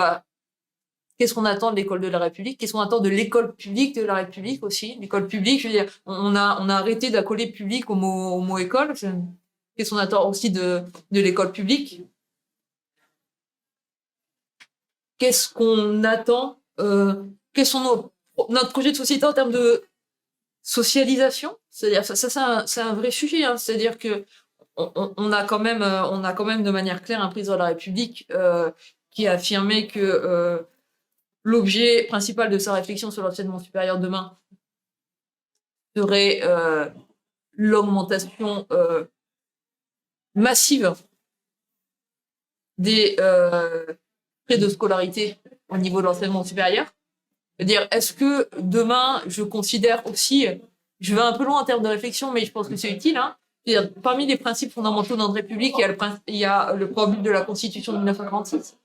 qu'est-ce qu'on attend de l'école de la République, qu'est-ce qu'on attend de l'école publique de la République aussi. L'école publique, je veux dire, on a arrêté d'accoler public au mot école. Qu'est-ce qu'on attend aussi de l'école publique? Qu'est-ce qu'on attend, quels sont notre projet de société en termes de socialisation? C'est-à-dire, ça c'est un vrai sujet, hein. C'est-à-dire que on a quand même de manière claire un président de la République qui a affirmé que l'objet principal de sa réflexion sur l'enseignement supérieur demain serait l'augmentation massive des frais de scolarité au niveau de l'enseignement supérieur. C'est-à-dire, est-ce que demain, je considère aussi, je vais un peu loin en termes de réflexion, mais je pense que c'est utile, hein. C'est-à-dire, parmi les principes fondamentaux de notre République, il y a le préambule de la Constitution de 1946.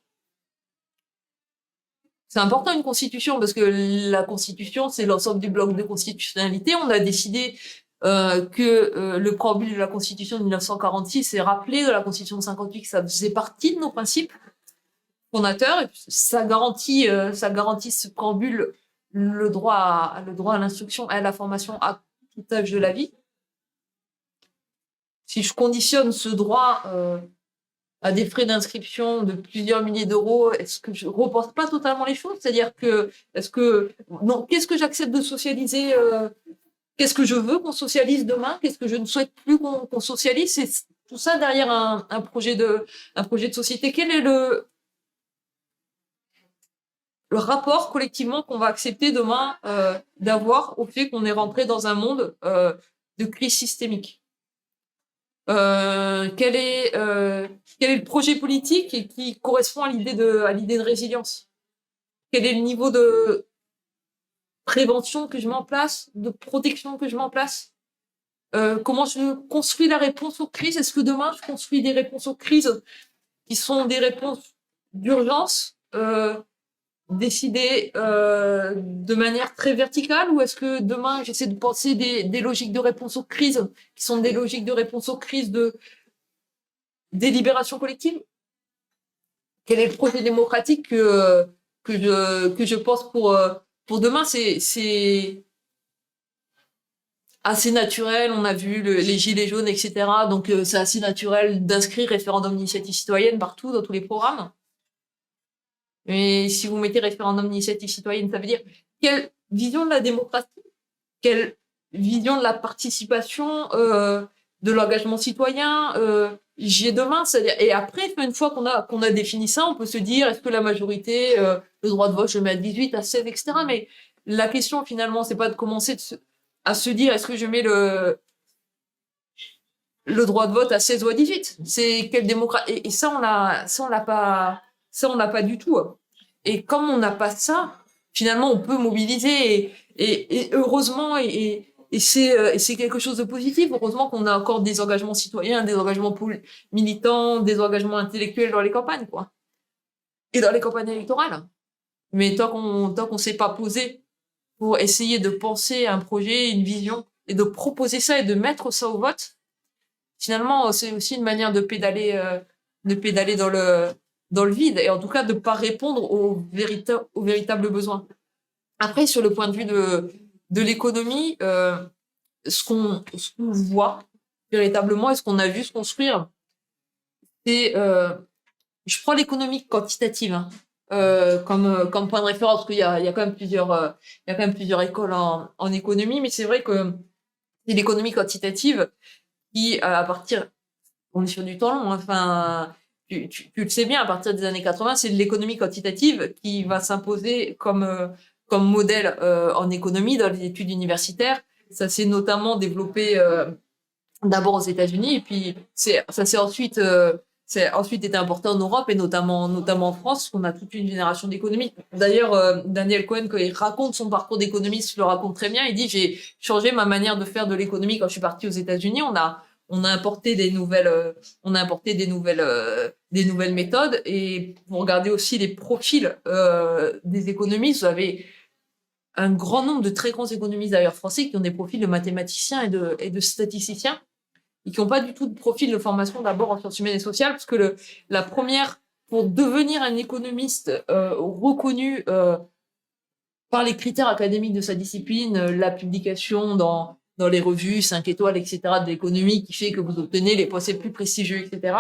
C'est important une constitution parce que la constitution, c'est l'ensemble du bloc de constitutionnalité. On a décidé que le préambule de la constitution de 1946 est rappelé de la constitution de 58 que ça faisait partie de nos principes fondateurs. Et ça garantit ce préambule le droit à l'instruction et à la formation à tout âge de la vie. Si je conditionne ce droit à des frais d'inscription de plusieurs milliers d'euros, est-ce que je repense pas totalement les choses? C'est-à-dire que, qu'est-ce que j'accepte de socialiser, qu'est-ce que je veux qu'on socialise demain? Qu'est-ce que je ne souhaite plus qu'on socialise? C'est tout ça derrière un projet de société. Quel est le rapport collectivement qu'on va accepter demain d'avoir au fait qu'on est rentré dans un monde de crise systémique? Quel est le projet politique qui correspond à l'idée de résilience? Quel est le niveau de prévention que je mets en place, de protection que je mets en place? Comment je construis la réponse aux crises? Est-ce que demain je construis des réponses aux crises qui sont des réponses d'urgence décidées de manière très verticale, ou est-ce que demain j'essaie de penser des logiques de réponse aux crises qui sont des logiques de réponse aux crises de délibération collective? Quel est le projet démocratique que je pense pour demain? C'est assez naturel. On a vu les gilets jaunes, etc. Donc c'est assez naturel d'inscrire référendum d'initiative citoyenne partout dans tous les programmes. Mais si vous mettez référendum d'initiative citoyenne, ça veut dire quelle vision de la démocratie, quelle vision de la participation, de l'engagement citoyen j'ai demain. C'est-à-dire, et après, une fois qu'on a défini ça, on peut se dire est-ce que la majorité, le droit de vote, je le mets à 18, à 16, etc. Mais la question finalement, c'est pas de commencer à se dire est-ce que je mets le droit de vote à 16 ou à 18. C'est quelle démocratie? Et ça, on l'a pas du tout. Et comme on n'a pas ça, finalement, on peut mobiliser et heureusement, et c'est quelque chose de positif. Heureusement qu'on a encore des engagements citoyens, des engagements militants, des engagements intellectuels dans les campagnes, quoi. Et dans les campagnes électorales. Mais tant qu'on s'est pas posé pour essayer de penser un projet, une vision, et de proposer ça et de mettre ça au vote, finalement, c'est aussi une manière de pédaler dans le vide, et en tout cas de pas répondre aux véritables besoins. Après, sur le point de vue de l'économie, ce qu'on voit véritablement et ce qu'on a vu se construire, c'est, je prends l'économie quantitative, hein, comme point de référence, parce qu'il y a quand même plusieurs écoles en économie, mais c'est vrai que c'est l'économie quantitative qui, à partir, on est sur du temps long, hein, enfin, tu le sais bien, à partir des années 80, c'est l'économie quantitative qui va s'imposer comme modèle en économie dans les études universitaires. Ça s'est notamment développé d'abord aux États-Unis, et puis ça s'est ensuite c'est ensuite été importé en Europe et notamment en France, on a toute une génération d'économistes. D'ailleurs, Daniel Cohen, quand il raconte son parcours d'économiste, le raconte très bien. Il dit, j'ai changé ma manière de faire de l'économie quand je suis parti aux États-Unis. On a importé des nouvelles méthodes. Et pour regarder aussi les profils des économistes, vous avez un grand nombre de très grands économistes d'ailleurs français qui ont des profils de mathématiciens et de statisticiens et qui n'ont pas du tout de profil de formation d'abord en sciences humaines et sociales, parce que la première, pour devenir un économiste reconnu par les critères académiques de sa discipline, la publication dans les revues 5 étoiles, etc., de l'économie, qui fait que vous obtenez les postes les plus prestigieux, etc.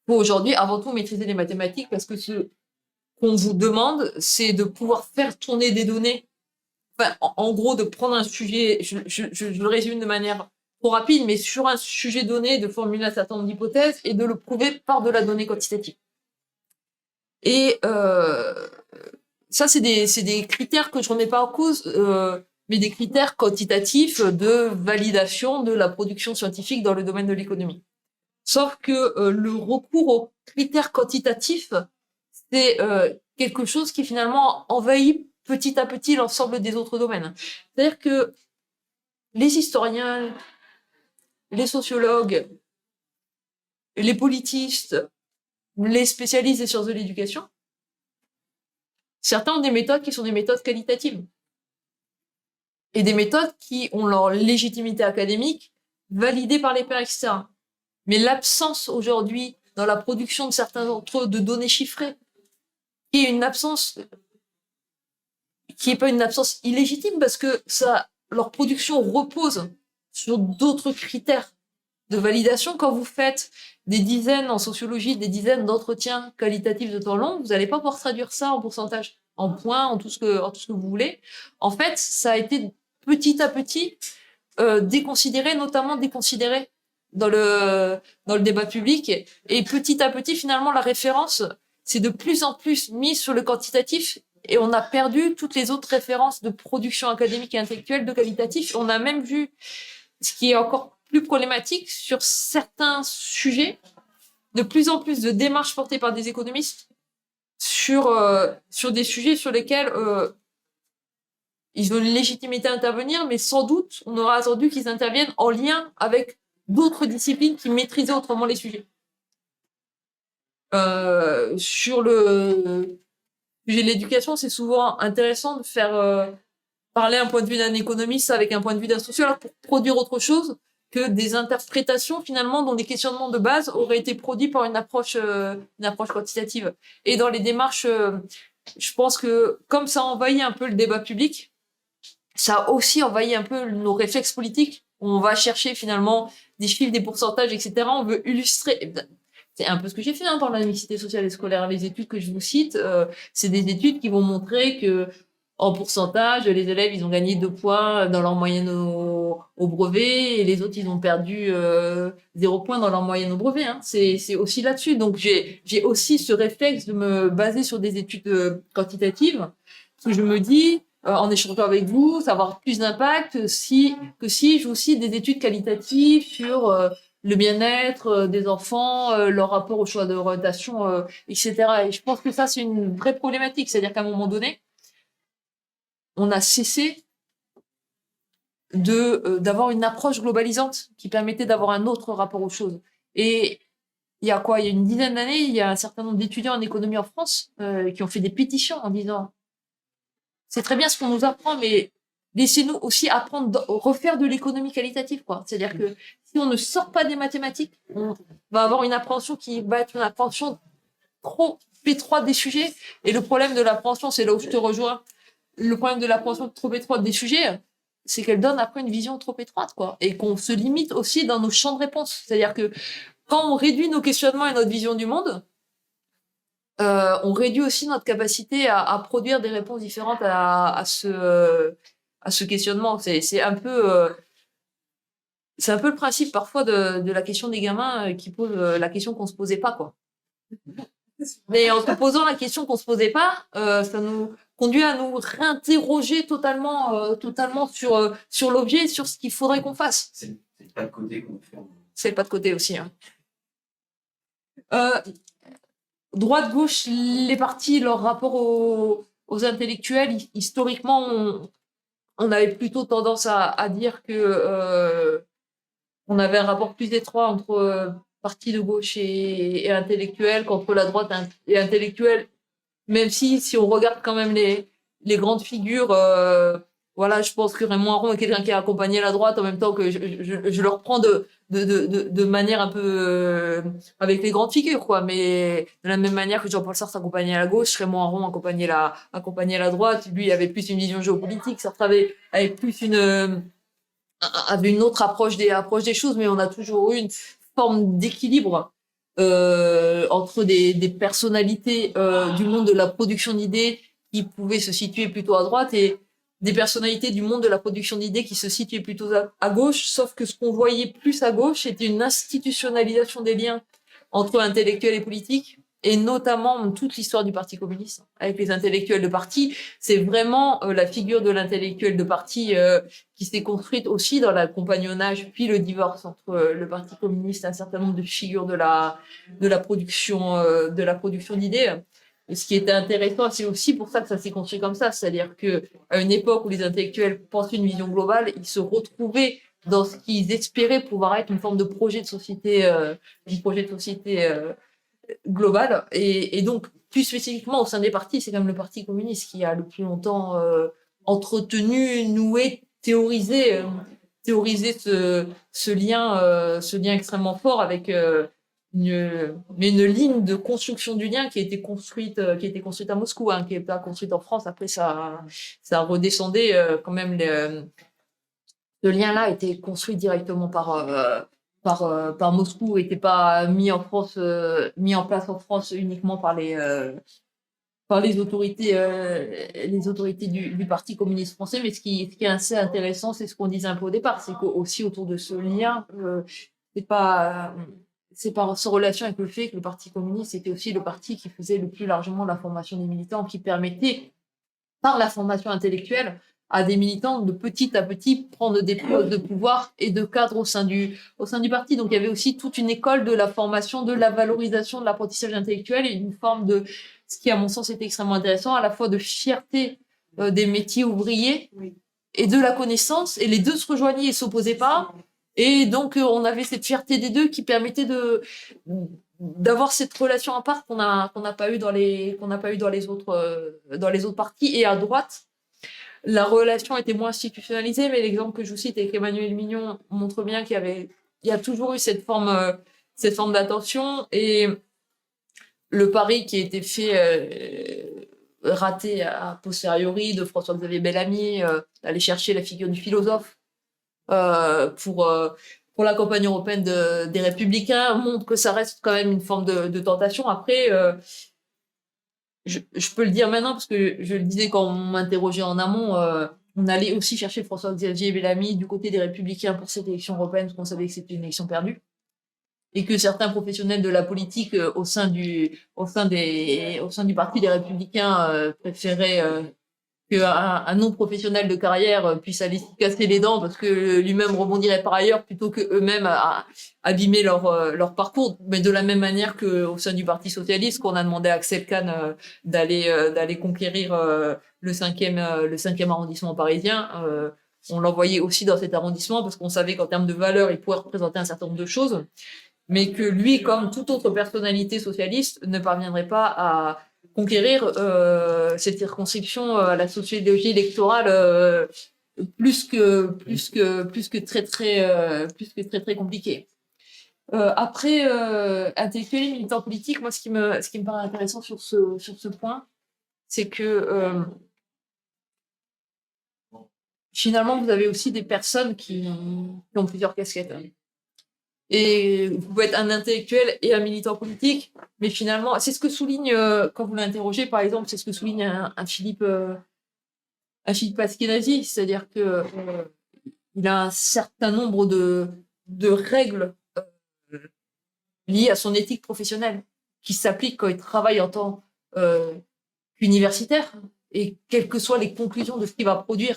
Faut aujourd'hui avant tout maîtriser les mathématiques, parce que ce qu'on vous demande, c'est de pouvoir faire tourner des données. Enfin, en gros, de prendre un sujet, je le résume de manière trop rapide, mais sur un sujet donné, de formuler un certain nombre d'hypothèses et de le prouver par de la donnée quantitative. Et ça, c'est des critères que je remets pas en cause, mais des critères quantitatifs de validation de la production scientifique dans le domaine de l'économie. Sauf que le recours aux critères quantitatifs, c'est quelque chose qui finalement envahit petit à petit l'ensemble des autres domaines. C'est-à-dire que les historiens, les sociologues, les politistes, les spécialistes des sciences de l'éducation, certains ont des méthodes qui sont des méthodes qualitatives. Et des méthodes qui ont leur légitimité académique validée par les pairs, etc. Mais l'absence aujourd'hui dans la production de certains d'entre eux de données chiffrées, qui est une absence qui n'est pas une absence illégitime, parce que leur production repose sur d'autres critères de validation. Quand vous faites des dizaines en sociologie, des dizaines d'entretiens qualitatifs de temps long, vous n'allez pas pouvoir traduire ça en pourcentage, en points, en tout ce que vous voulez. En fait, ça a été petit à petit déconsidéré, notamment déconsidéré dans le débat public. Et petit à petit, finalement, la référence, c'est de plus en plus mise sur le quantitatif. Et on a perdu toutes les autres références de production académique et intellectuelle de qualitatif. On a même vu, ce qui est encore plus problématique, sur certains sujets, de plus en plus de démarches portées par des économistes sur des sujets sur lesquels ils ont une légitimité à intervenir, mais sans doute, on aura attendu qu'ils interviennent en lien avec d'autres disciplines qui maîtrisaient autrement les sujets. Sur le sujet de l'éducation, c'est souvent intéressant de faire parler un point de vue d'un économiste avec un point de vue d'un sociologue pour produire autre chose que des interprétations finalement dont les questionnements de base auraient été produits par une approche quantitative. Et dans les démarches, je pense que comme ça envahit un peu le débat public, ça a aussi envahi un peu nos réflexes politiques. On va chercher finalement des chiffres, des pourcentages, etc. On veut illustrer. C'est un peu ce que j'ai fait pendant la mixité sociale et scolaire. Les études que je vous cite, c'est des études qui vont montrer que en pourcentage, les élèves, ils ont gagné 2 points dans leur moyenne au brevet et les autres, ils ont perdu 0 points dans leur moyenne au brevet. Hein. C'est aussi là-dessus. Donc, j'ai aussi ce réflexe de me baser sur des études quantitatives, parce que je me dis, en échangeant avec vous, ça va avoir plus d'impact que si je vous cite des études qualitatives sur le bien-être des enfants, leur rapport au choix d'orientation, etc. Et je pense que ça, c'est une vraie problématique. C'est-à-dire qu'à un moment donné, on a cessé d'avoir une approche globalisante qui permettait d'avoir un autre rapport aux choses. Et il y a une dizaine d'années, il y a un certain nombre d'étudiants en économie en France qui ont fait des pétitions en disant c'est très bien ce qu'on nous apprend, mais laissez-nous aussi apprendre, refaire de l'économie qualitative, quoi. C'est-à-dire que si on ne sort pas des mathématiques, on va avoir une appréhension qui va être une appréhension trop étroite des sujets. Et le problème de l'appréhension, c'est là où je te rejoins. Le problème de l'appréhension trop étroite des sujets, c'est qu'elle donne après une vision trop étroite, quoi. Et qu'on se limite aussi dans nos champs de réponse. C'est-à-dire que quand on réduit nos questionnements et notre vision du monde, on réduit aussi notre capacité à produire des réponses différentes à ce questionnement. C'est un peu le principe parfois de la question des gamins qui posent la question qu'on se posait pas, quoi. Mais en se posant la question qu'on se posait pas, ça nous conduit à nous réinterroger totalement sur l'objet, sur ce qu'il faudrait qu'on fasse. C'est le pas de côté qu'on fait. C'est le pas de côté aussi. Hein. Euh, Droite-gauche, les partis, leur rapport aux intellectuels, historiquement, on avait plutôt tendance à dire que on avait un rapport plus étroit entre partis de gauche et intellectuels qu'entre la droite et intellectuels. Même si on regarde quand même les grandes figures, voilà, je pense que Raymond Aron est quelqu'un qui a accompagné la droite en même temps que je le reprends de manière un peu avec les grandes figures, quoi. Mais de la même manière que Jean-Paul Sartre accompagnait la gauche, Raymond Aron accompagnait la droite. Lui, il avait plus une vision géopolitique. Sartre avait plus avait une autre approche des choses, mais on a toujours eu une forme d'équilibre entre des personnalités du monde de la production d'idées qui pouvaient se situer plutôt à droite et des personnalités du monde de la production d'idées qui se situaient plutôt à gauche, sauf que ce qu'on voyait plus à gauche, c'était une institutionnalisation des liens entre intellectuels et politiques, et notamment toute l'histoire du Parti communiste avec les intellectuels de parti. C'est vraiment la figure de l'intellectuel de parti qui s'est construite aussi dans l'accompagnonnage puis le divorce entre le Parti communiste et un certain nombre de figures de la production d'idées. Et ce qui était intéressant, c'est aussi pour ça que ça s'est construit comme ça, c'est-à-dire que à une époque où les intellectuels pensaient une vision globale, ils se retrouvaient dans ce qu'ils espéraient pouvoir être une forme de projet de société, global. Et donc, plus spécifiquement au sein des partis, c'est quand même le Parti communiste qui a le plus longtemps entretenu, noué, théorisé ce lien extrêmement fort avec une ligne de construction du lien qui a été construite à Moscou, hein, qui n'est pas construite en France. Après, ça redescendait quand même. Ce lien-là a été construit directement par Moscou, n'était pas mis en place en France uniquement par les autorités du Parti communiste français. Mais ce qui est assez intéressant, c'est ce qu'on disait un peu au départ, c'est qu'aussi autour de ce lien, c'est pas sans relation avec le fait que le Parti communiste était aussi le parti qui faisait le plus largement la formation des militants, qui permettait, par la formation intellectuelle, à des militants de petit à petit prendre des postes de pouvoir et de cadre au sein du parti. Donc il y avait aussi toute une école de la formation, de la valorisation de l'apprentissage intellectuel et une forme de, ce qui à mon sens était extrêmement intéressant, à la fois de fierté des métiers ouvriers et de la connaissance, et les deux se rejoignaient et s'opposaient pas. Et donc on avait cette fierté des deux qui permettait d'avoir cette relation à part qu'on n'a pas eu dans les autres partis. Et à droite, la relation était moins institutionnalisée, mais l'exemple que je vous cite avec Emmanuel Mignon montre bien il y a toujours eu cette forme d'attention, et le pari qui a été fait raté a posteriori de François-Xavier Bellamy d'aller chercher la figure du philosophe pour la campagne européenne des Républicains montre que ça reste quand même une forme de tentation. Après, je peux le dire maintenant parce que je le disais quand on m'interrogeait en amont, on allait aussi chercher François-Xavier Bellamy du côté des Républicains pour cette élection européenne parce qu'on savait que c'était une élection perdue et que certains professionnels de la politique au sein du parti des Républicains préféraient qu'un non-professionnel de carrière puisse aller se casser les dents parce que lui-même rebondirait par ailleurs plutôt que eux-mêmes à abîmer leur parcours. Mais de la même manière qu'au sein du Parti socialiste, qu'on a demandé à Axel Kahn d'aller conquérir le 5e arrondissement parisien, on l'envoyait aussi dans cet arrondissement parce qu'on savait qu'en termes de valeur, il pouvait représenter un certain nombre de choses, mais que lui, comme toute autre personnalité socialiste, ne parviendrait pas à conquérir cette circonscription à la sociologie électorale plus que très compliqué. Après intellectuels et militants politiques, moi ce qui me paraît intéressant sur ce point, c'est que finalement vous avez aussi des personnes qui ont plusieurs casquettes. Et vous pouvez être un intellectuel et un militant politique, mais finalement, c'est ce que souligne, quand vous l'interrogez, par exemple, c'est ce que souligne un Philippe Askenazi, c'est-à-dire que il a un certain nombre de règles liées à son éthique professionnelle qui s'appliquent quand il travaille en tant qu'universitaire, et quelles que soient les conclusions de ce qu'il va produire,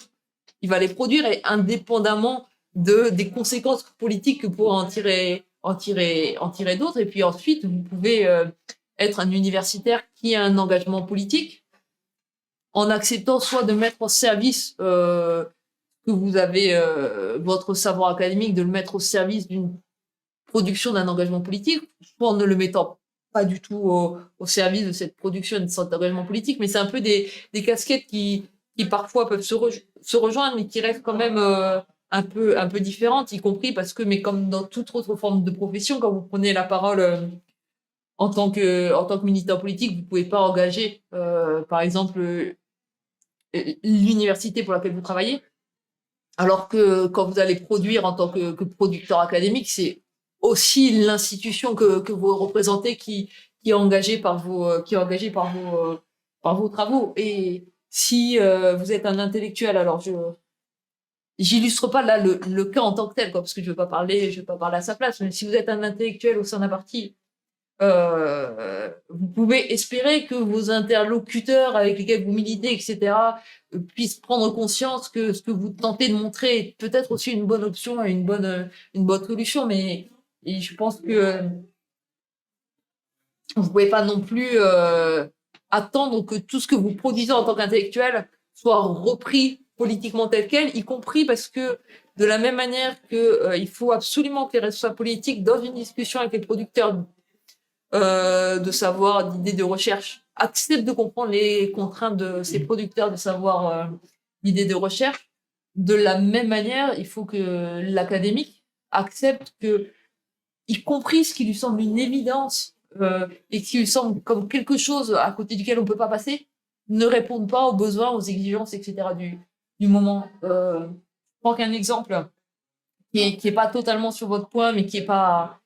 il va les produire, et indépendamment des conséquences politiques que pourrait en tirer d'autres. Et puis ensuite, vous pouvez être un universitaire qui a un engagement politique en acceptant soit de mettre au service que vous avez votre savoir académique, de le mettre au service d'une production d'un engagement politique, soit en ne le mettant pas du tout au service de cette production de cet engagement politique. Mais c'est un peu des casquettes qui parfois peuvent se rejoindre, mais qui restent quand même un peu différentes, y compris parce que, mais comme dans toute autre forme de profession, quand vous prenez la parole en tant que militant politique, vous pouvez pas engager, par exemple, l'université pour laquelle vous travaillez, alors que quand vous allez produire en tant que producteur académique, c'est aussi l'institution que vous représentez qui est engagée par vos travaux. Et si vous êtes un intellectuel, alors j'illustre pas là le cas en tant que tel, quoi, parce que je vais pas parler à sa place, mais si vous êtes un intellectuel au sein d'un parti, vous pouvez espérer que vos interlocuteurs avec lesquels vous militez, etc., puissent prendre conscience que ce que vous tentez de montrer est peut-être aussi une bonne option et une bonne solution, mais et je pense que vous pouvez pas non plus attendre que tout ce que vous produisez en tant qu'intellectuel soit repris politiquement tel quel, y compris parce que de la même manière que il faut absolument que les responsables politiques, dans une discussion avec les producteurs de savoir, d'idées de recherche, acceptent de comprendre les contraintes de ces producteurs de savoir d'idées de recherche. De la même manière, il faut que l'académique accepte que, y compris ce qui lui semble une évidence et qui lui semble comme quelque chose à côté duquel on ne peut pas passer, ne répondent pas aux besoins, aux exigences, etc. du moment. Je prends qu'un exemple qui est pas totalement sur votre point, mais qui est pas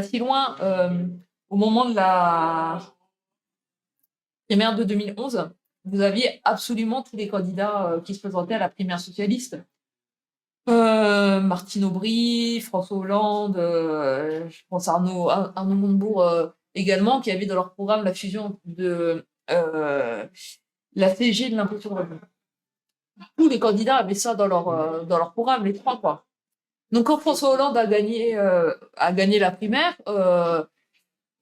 si loin. Au moment de la primaire de 2011, vous aviez absolument tous les candidats qui se présentaient à la primaire socialiste. Martine Aubry, François Hollande, je pense Arnaud Montebourg également, qui avaient dans leur programme la fusion de la CSG et de l'impôt sur le revenu. Tous les candidats avaient ça dans leur programme, les trois, quoi. Donc quand François Hollande a gagné la primaire,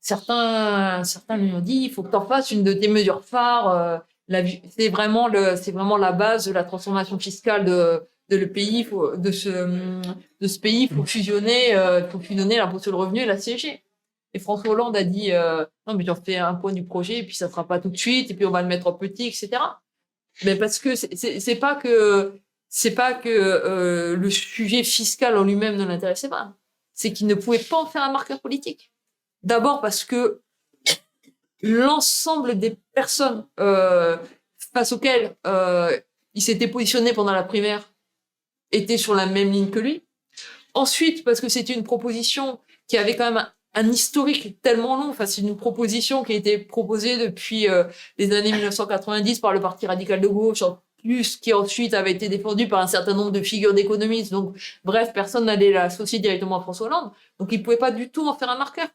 certains lui ont dit il faut que tu en fasses une de tes mesures phares. C'est vraiment la base de la transformation fiscale de le pays. De ce pays, il faut fusionner l'impôt sur le revenu et la CSG. Et François Hollande a dit non mais tu en fais un point du projet et puis ça sera pas tout de suite et puis on va le mettre en petit, etc. Mais parce que c'est pas que le sujet fiscal en lui-même ne l'intéressait pas, c'est qu'il ne pouvait pas en faire un marqueur politique. D'abord parce que l'ensemble des personnes face auxquelles il s'était positionné pendant la primaire étaient sur la même ligne que lui. Ensuite, parce que c'était une proposition qui avait quand même un historique tellement long. Enfin, c'est une proposition qui a été proposée depuis les années 1990 par le Parti radical de gauche, en plus qui ensuite avait été défendue par un certain nombre de figures d'économistes. Donc, bref, personne n'allait l'associer directement à François Hollande. Donc, il pouvait pas du tout en faire un marqueur.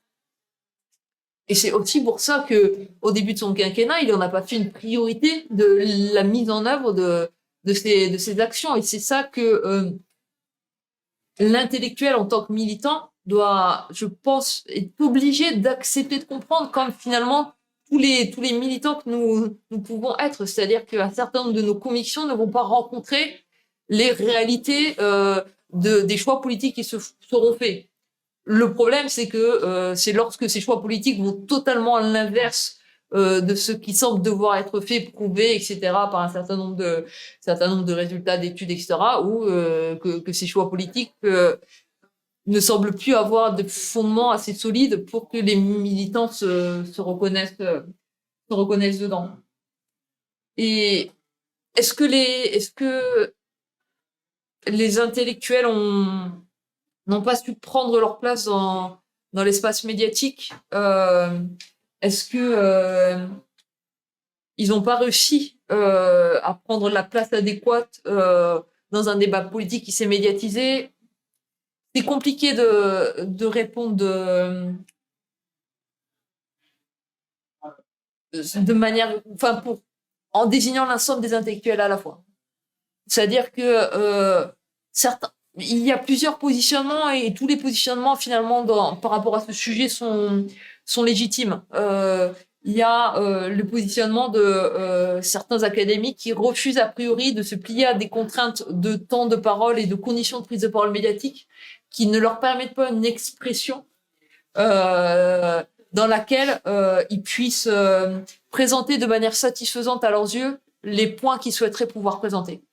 Et c'est aussi pour ça que, au début de son quinquennat, il n'en a pas fait une priorité de la mise en œuvre de ces actions. Et c'est ça que l'intellectuel en tant que militant doit, je pense, être obligé d'accepter de comprendre, comme finalement tous les militants que nous pouvons être. C'est-à-dire qu'un certain nombre de nos convictions ne vont pas rencontrer les réalités des choix politiques qui seront faits. Le problème, c'est que c'est lorsque ces choix politiques vont totalement à l'inverse de ce qui semble devoir être fait, prouvé, etc., par un certain nombre de résultats d'études, etc., ou que ces choix politiques ne semblent plus avoir de fondement assez solide pour que les militants se reconnaissent dedans. Et est-ce que les intellectuels n'ont pas su prendre leur place dans l'espace médiatique? Est-ce que ils n'ont pas réussi à prendre la place adéquate dans un débat politique qui s'est médiatisé? C'est compliqué de répondre de manière, enfin, en désignant l'ensemble des intellectuels à la fois. C'est-à-dire que certains, il y a plusieurs positionnements et tous les positionnements finalement par rapport à ce sujet sont légitimes. Il y a le positionnement de certains académiques qui refusent a priori de se plier à des contraintes de temps de parole et de conditions de prise de parole médiatique qui ne leur permettent pas une expression dans laquelle ils puissent présenter de manière satisfaisante à leurs yeux les points qu'ils souhaiteraient pouvoir présenter.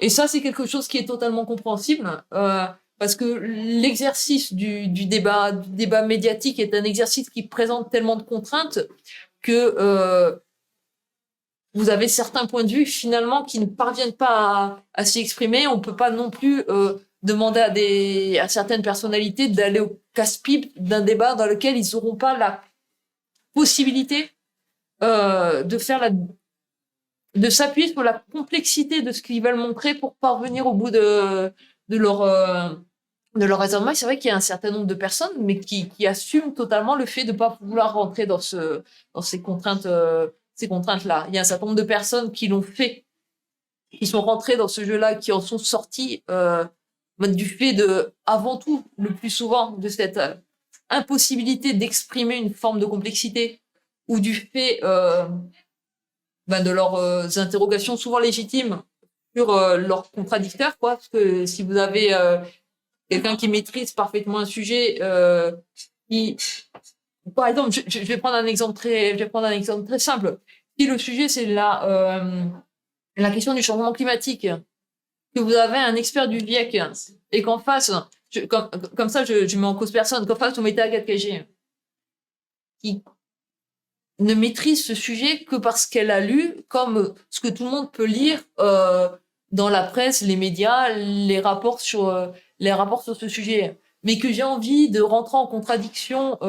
Et ça, c'est quelque chose qui est totalement compréhensible, parce que l'exercice du débat médiatique est un exercice qui présente tellement de contraintes que vous avez certains points de vue finalement qui ne parviennent pas à s'y exprimer. On peut pas non plus demander à certaines personnalités d'aller au casse-pipe d'un débat dans lequel ils n'auront pas la possibilité de s'appuyer sur la complexité de ce qu'ils veulent montrer pour parvenir au bout de leur raisonnement. Et c'est vrai qu'il y a un certain nombre de personnes, mais qui assument totalement le fait de ne pas vouloir rentrer dans ces contraintes-là. Il y a un certain nombre de personnes qui l'ont fait, qui sont rentrées dans ce jeu-là, qui en sont sorties du fait avant tout, le plus souvent, de cette impossibilité d'exprimer une forme de complexité ou du fait de leurs interrogations souvent légitimes sur leurs contradicteurs, quoi. Parce que si vous avez quelqu'un qui maîtrise parfaitement un sujet, par exemple, je vais prendre un exemple très simple. Si le sujet c'est la question du changement climatique, que vous avez un expert du GIEC et qu'en face, comme ça, je mets en cause personne, qu'en face vous mettez Agathe Cagé, qui ne maîtrise ce sujet que parce qu'elle a lu, comme ce que tout le monde peut lire dans la presse, les médias, les rapports sur ce sujet. Mais que j'ai envie de rentrer en contradiction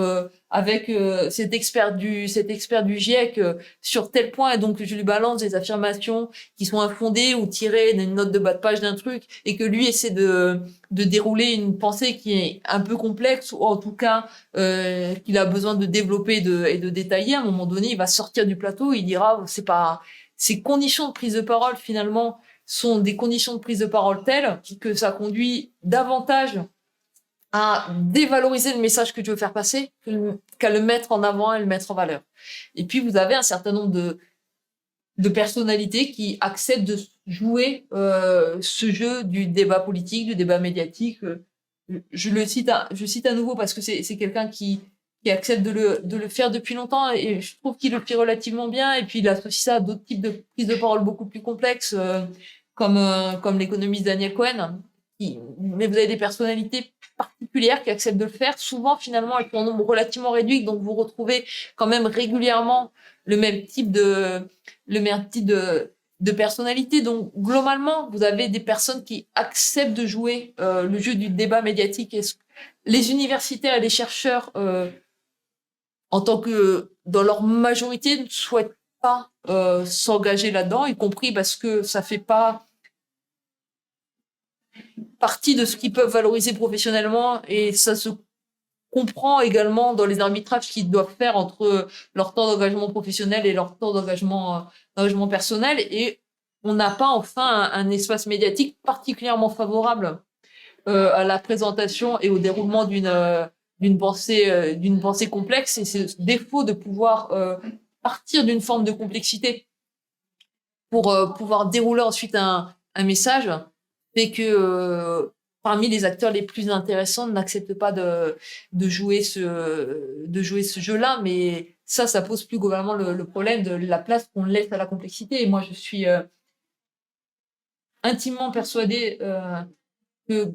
avec cet expert du GIEC sur tel point, et donc je lui balance des affirmations qui sont infondées ou tirées d'une note de bas de page d'un truc, et que lui essaie de dérouler une pensée qui est un peu complexe, ou en tout cas qu'il a besoin de développer et de détailler. À un moment donné, il va sortir du plateau, il dira ces conditions de prise de parole finalement sont des conditions de prise de parole telles que ça conduit davantage à dévaloriser le message que je veux faire passer qu'à le mettre en avant et le mettre en valeur. Et puis, vous avez un certain nombre de personnalités qui acceptent de jouer ce jeu du débat politique, du débat médiatique. Je cite à nouveau parce que c'est quelqu'un qui accepte de le faire depuis longtemps, et je trouve qu'il le fait relativement bien. Et puis, il associe ça à d'autres types de prises de parole beaucoup plus complexes, comme l'économiste Daniel Cohen. Mais vous avez des personnalités particulières qui acceptent de le faire, souvent finalement avec un nombre relativement réduit, donc vous retrouvez quand même régulièrement le même type de personnalité. Donc globalement, vous avez des personnes qui acceptent de jouer le jeu du débat médiatique. Et les universitaires et les chercheurs, en tant que dans leur majorité, ne souhaitent pas s'engager là-dedans, y compris parce que ça fait pas partie de ce qu'ils peuvent valoriser professionnellement, et ça se comprend également dans les arbitrages qu'ils doivent faire entre leur temps d'engagement professionnel et leur temps d'engagement personnel. Et on n'a pas enfin un espace médiatique particulièrement favorable à la présentation et au déroulement d'une pensée complexe, et ce défaut de pouvoir partir d'une forme de complexité pour pouvoir dérouler ensuite un message fait que parmi les acteurs les plus intéressants n'acceptent pas de jouer ce jeu-là. Mais ça pose plus globalement le problème de la place qu'on laisse à la complexité. Et moi, je suis intimement persuadée que...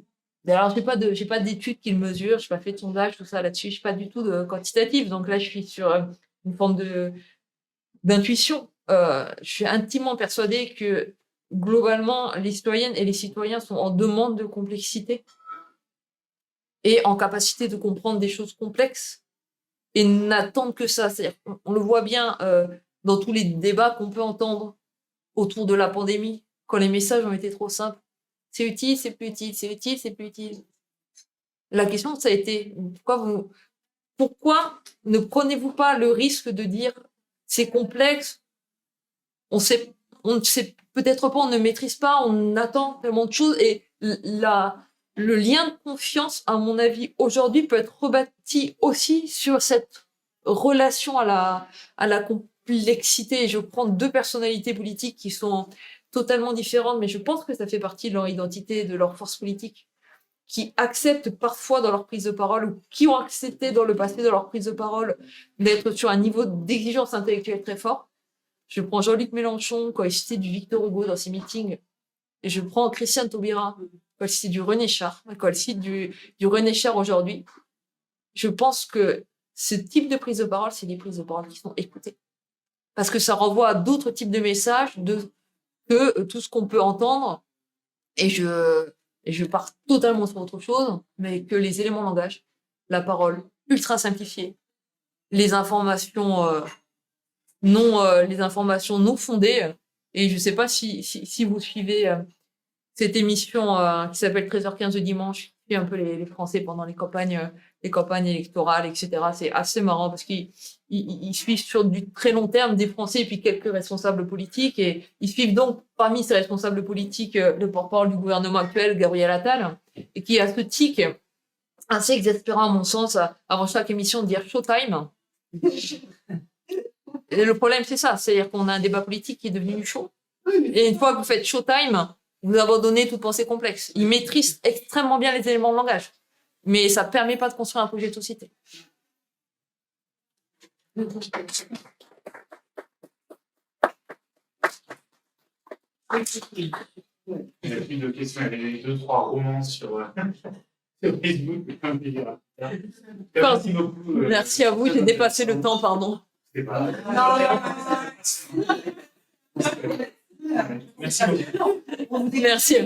Alors, j'ai pas d'études qui le mesurent, j'ai pas fait de sondage, tout ça là-dessus, je suis pas du tout de quantitative. Donc là, je suis sur une forme d'intuition. Je suis intimement persuadée que globalement, les citoyennes et les citoyens sont en demande de complexité et en capacité de comprendre des choses complexes, et n'attendent que ça. C'est-à-dire, on le voit bien dans tous les débats qu'on peut entendre autour de la pandémie, quand les messages ont été trop simples. C'est utile, c'est plus utile, c'est utile, c'est plus utile. La question, ça a été, pourquoi ne prenez-vous pas le risque de dire c'est complexe, on ne sait peut-être pas, on ne maîtrise pas, on attend tellement de choses, et la le lien de confiance, à mon avis, aujourd'hui, peut être rebâti aussi sur cette relation à la complexité. Et je prends deux personnalités politiques qui sont totalement différentes, mais je pense que ça fait partie de leur identité, de leur force politique, qui acceptent parfois dans leur prise de parole, ou qui ont accepté dans le passé dans leur prise de parole, d'être sur un niveau d'exigence intellectuelle très fort. Je prends Jean-Luc Mélenchon quand il citait du Victor Hugo dans ses meetings, et je prends Christiane Taubira quand il cite du René Char, quand il cite du René Char aujourd'hui. Je pense que ce type de prise de parole, c'est des prises de parole qui sont écoutées. Parce que ça renvoie à d'autres types de messages que tout ce qu'on peut entendre. Et je pars totalement sur autre chose, mais que les éléments de langage, la parole ultra simplifiée, les informations non fondées. Et je sais pas si vous suivez cette émission qui s'appelle 13h15 le dimanche, qui fait un peu les Français pendant les campagnes électorales, etc. C'est assez marrant parce qu'ils suivent sur du très long terme des Français et puis quelques responsables politiques, et ils suivent donc parmi ces responsables politiques le porte-parole du gouvernement actuel, Gabriel Attal, et qui a ce tic assez exaspérant à mon sens avant chaque émission de dire showtime. Et le problème c'est ça, c'est-à-dire qu'on a un débat politique qui est devenu chaud, et une fois que vous faites showtime, vous abandonnez toute pensée complexe. Ils maîtrisent extrêmement bien les éléments de langage, mais ça ne permet pas de construire un projet de société. Il n'y a plus de questions. Il y avait 2-3 romans sur Facebook. Merci beaucoup. Merci à vous, j'ai dépassé le temps, pardon. C'est pas... Merci beaucoup. Merci.